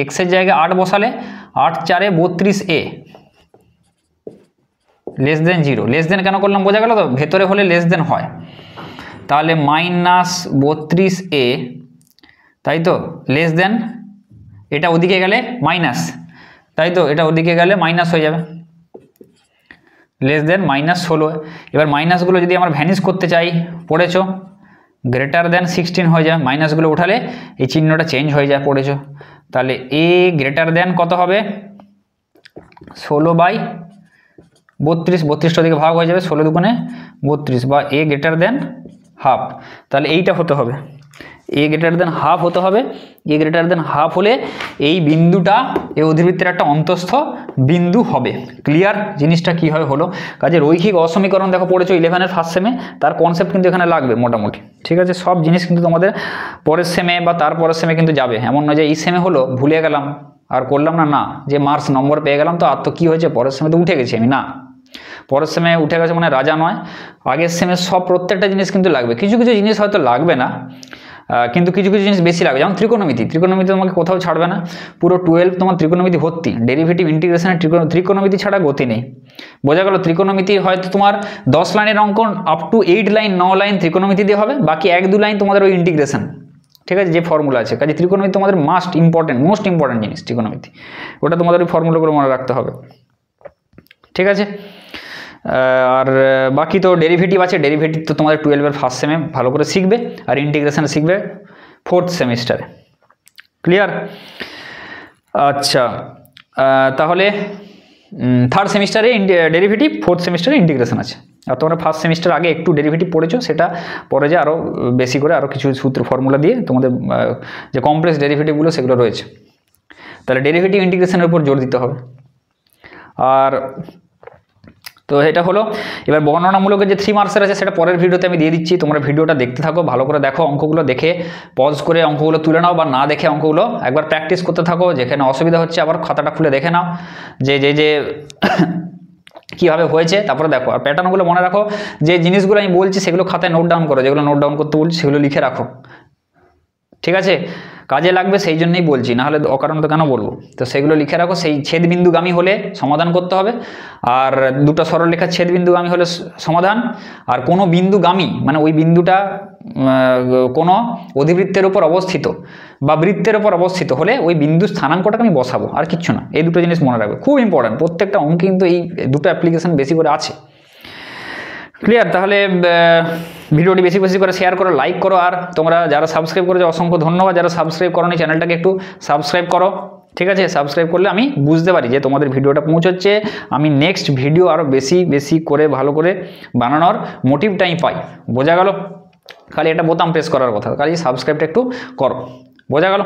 x এর জায়গায় 8 বসালে 8 4 32a, <0। লেস দেন কেন করলাম বোঝা গেল তো, ভেতরে হলে লেস দেন হয়। তাহলে -32a, তাই তো, লেস দেন, এটা ওদিকে গেলে মাইনাস, তাই তো, এটা ওদিকে গেলে মাইনাস হয়ে যাবে, -16। এবার মাইনাসগুলো যদি আমরা ভ্যানিশ করতে চাই, পড়েছো, <16 হয়ে যায়, মাইনাসগুলো উঠালে এই চিহ্নটা চেঞ্জ হয়ে যায়, পড়েছো। তাহলে a কত হবে, 16/32, 32টা দিকে ভাগ হয়ে যাবে, 16 2 32, বা a ½ তাহলে এইটা হতে হবে, এ গ্রেটার দেন হাফ হতে হবে। এ গ্রেটার দেন হাফ হলে এই বিন্দুটা এই অধিবৃত্তের একটা অন্তঃস্থ বিন্দু হবে। ক্লিয়ার জিনিসটা কীভাবে হলো? কাজে রৈখিক অসমীকরণ দেখো পড়েছো 11-এর ফার্স্ট সেমে, তার কনসেপ্ট কিন্তু এখানে লাগবে মোটামুটি, ঠিক আছে? সব জিনিস কিন্তু তোমাদের পরের সেমে বা তার পরের সেমে কিন্তু যাবে, এমন নয় যে এই সেমে হলো ভুলে গেলাম আর করলাম না, না যে মার্কস নম্বর পেয়ে গেলাম তো আর তো কী হয়েছে পরের সেমে তো উঠে গেছি আমি, না। পরের সেমে উঠে গেছে মানে রাজা নয়, আগের সেমে সব প্রত্যেকটা জিনিস কিন্তু লাগবে। কিছু কিছু জিনিস হয়তো লাগবে না, কিন্তু কিছু কিছু জিনিস বেশি লাগবে, যেমন ত্রিকোণমিতি। ত্রিকোণমিতি তোমাকে কোথাও ছাড়বে না, পুরো 12 তোমার ত্রিকোণমিতি ভর্তি। ডেরিভেটিভ ইন্টিগ্রেশনের ত্রিকোণমিতি ছাড়া গতি নেই, বোঝা গেল? ত্রিকোণমিতি হয়তো তোমার 10 লাইনের অঙ্ক আপ টু 8 লাইন 9 লাইন ত্রিকোণমিতি দিয়ে হবে, বাকি 1-2 লাইন তোমাদের ওই ইন্টিগ্রেশন, ঠিক আছে, যে ফর্মুলা আছে। কাজে ত্রিকোণমিতি তোমাদের মোস্ট ইম্পর্টেন্ট জিনিস ত্রিকোণমিতি, ওটা তোমাদের ওই ফর্মুলাগুলো মনে রাখতে হবে, ঠিক আছে? আর বাকি তো ডেরিভেটিভ আছে, ডেরিভেটিভ তো তোমাদের 12-এর ফার্স্ট সেমে ভালো করে শিখবে, আর ইন্টিগ্রেশন শিখবে 4th সেমিস্টারে। ক্লিয়ার? আচ্ছা, তাহলে 3rd সেমিস্টারে ডেরিভেটিভ, 4th সেমিস্টারে ইন্টিগ্রেশন আছে। আর তোমরা ফার্স্ট সেমিস্টার আগে একটু ডেরিভেটিভ পড়েছো, সেটা পরে যে আরও বেশি করে আরও কিছু সূত্র ফর্মুলা দিয়ে তোমাদের যে কমপ্লেক্স ডেরিভেটিভগুলো সেগুলো রয়েছে, তাহলে ডেরিভেটিভ ইন্টিগ্রেশনের উপর জোর দিতে হবে। আর তো এটা হলো। এবার বর্ণনামূলকের যে 3 মার্কসের আছে সেটা পরের ভিডিওতে আমি দিয়ে দিচ্ছি, তোমরা ভিডিওটা দেখতে থাকো, ভালো করে দেখো, অঙ্কগুলো দেখে পজ করে অঙ্কগুলো তুলে নাও, বা না দেখে অঙ্কগুলো একবার প্র্যাকটিস করতে থাকো, যেখানে অসুবিধা হচ্ছে আবার খাতাটা খুলে দেখে নাও যে যে যে কীভাবে হয়েছে, তারপরে দেখো। আর প্যাটার্নগুলো মনে রাখো, যে জিনিসগুলো আমি বলছি সেগুলো খাতায় নোট ডাউন করো, যেগুলো নোট ডাউন করতে বলছি সেগুলো লিখে রাখো, ঠিক আছে? কাজে লাগবে সেই জন্যই বলছি, নাহলে অকারণ তো কেন বলবো? তো সেগুলো লিখে রাখো। সেই ছেদবিন্দুগামী হলে সমাধান করতে হবে, আর দুটো সরলরেখার ছেদবিন্দুগামী হলে সমাধান। আর কোনো বিন্দুগামী মানে ওই বিন্দুটা কোনো অধিবৃত্তের উপর অবস্থিত বা বৃত্তের উপর অবস্থিত হলে ওই বিন্দু স্থানাঙ্কটাকে আমি বসাবো, আর কিচ্ছু না। এই দুটো জিনিস মনে রাখবে, খুব ইম্পর্ট্যান্ট, প্রত্যেকটা অঙ্কে কিন্তু এই দুটো অ্যাপ্লিকেশন বেশি করে আছে। ক্লিয়ার? তাহলে ভিডিওটি বেশি বেশি করে শেয়ার করো, লাইক করো, আর তোমরা যারা সাবস্ক্রাইব করেছো অসংখ্য ধন্যবাদ। যারা সাবস্ক্রাইব করোনি চ্যানেলটাকে একটু সাবস্ক্রাইব করো, ঠিক আছে? সাবস্ক্রাইব করলে আমি বুঝতে পারি যে তোমাদের ভিডিওটা পৌঁছচ্ছে, আমি নেক্সট ভিডিও আরও বেশি বেশি করে ভালো করে বানানোর মোটিভটাই পাই, বোঝা গেল? খালি একটা বোতাম প্রেস করার কথা, খালি সাবস্ক্রাইবটা একটু করো, বোঝা গেল?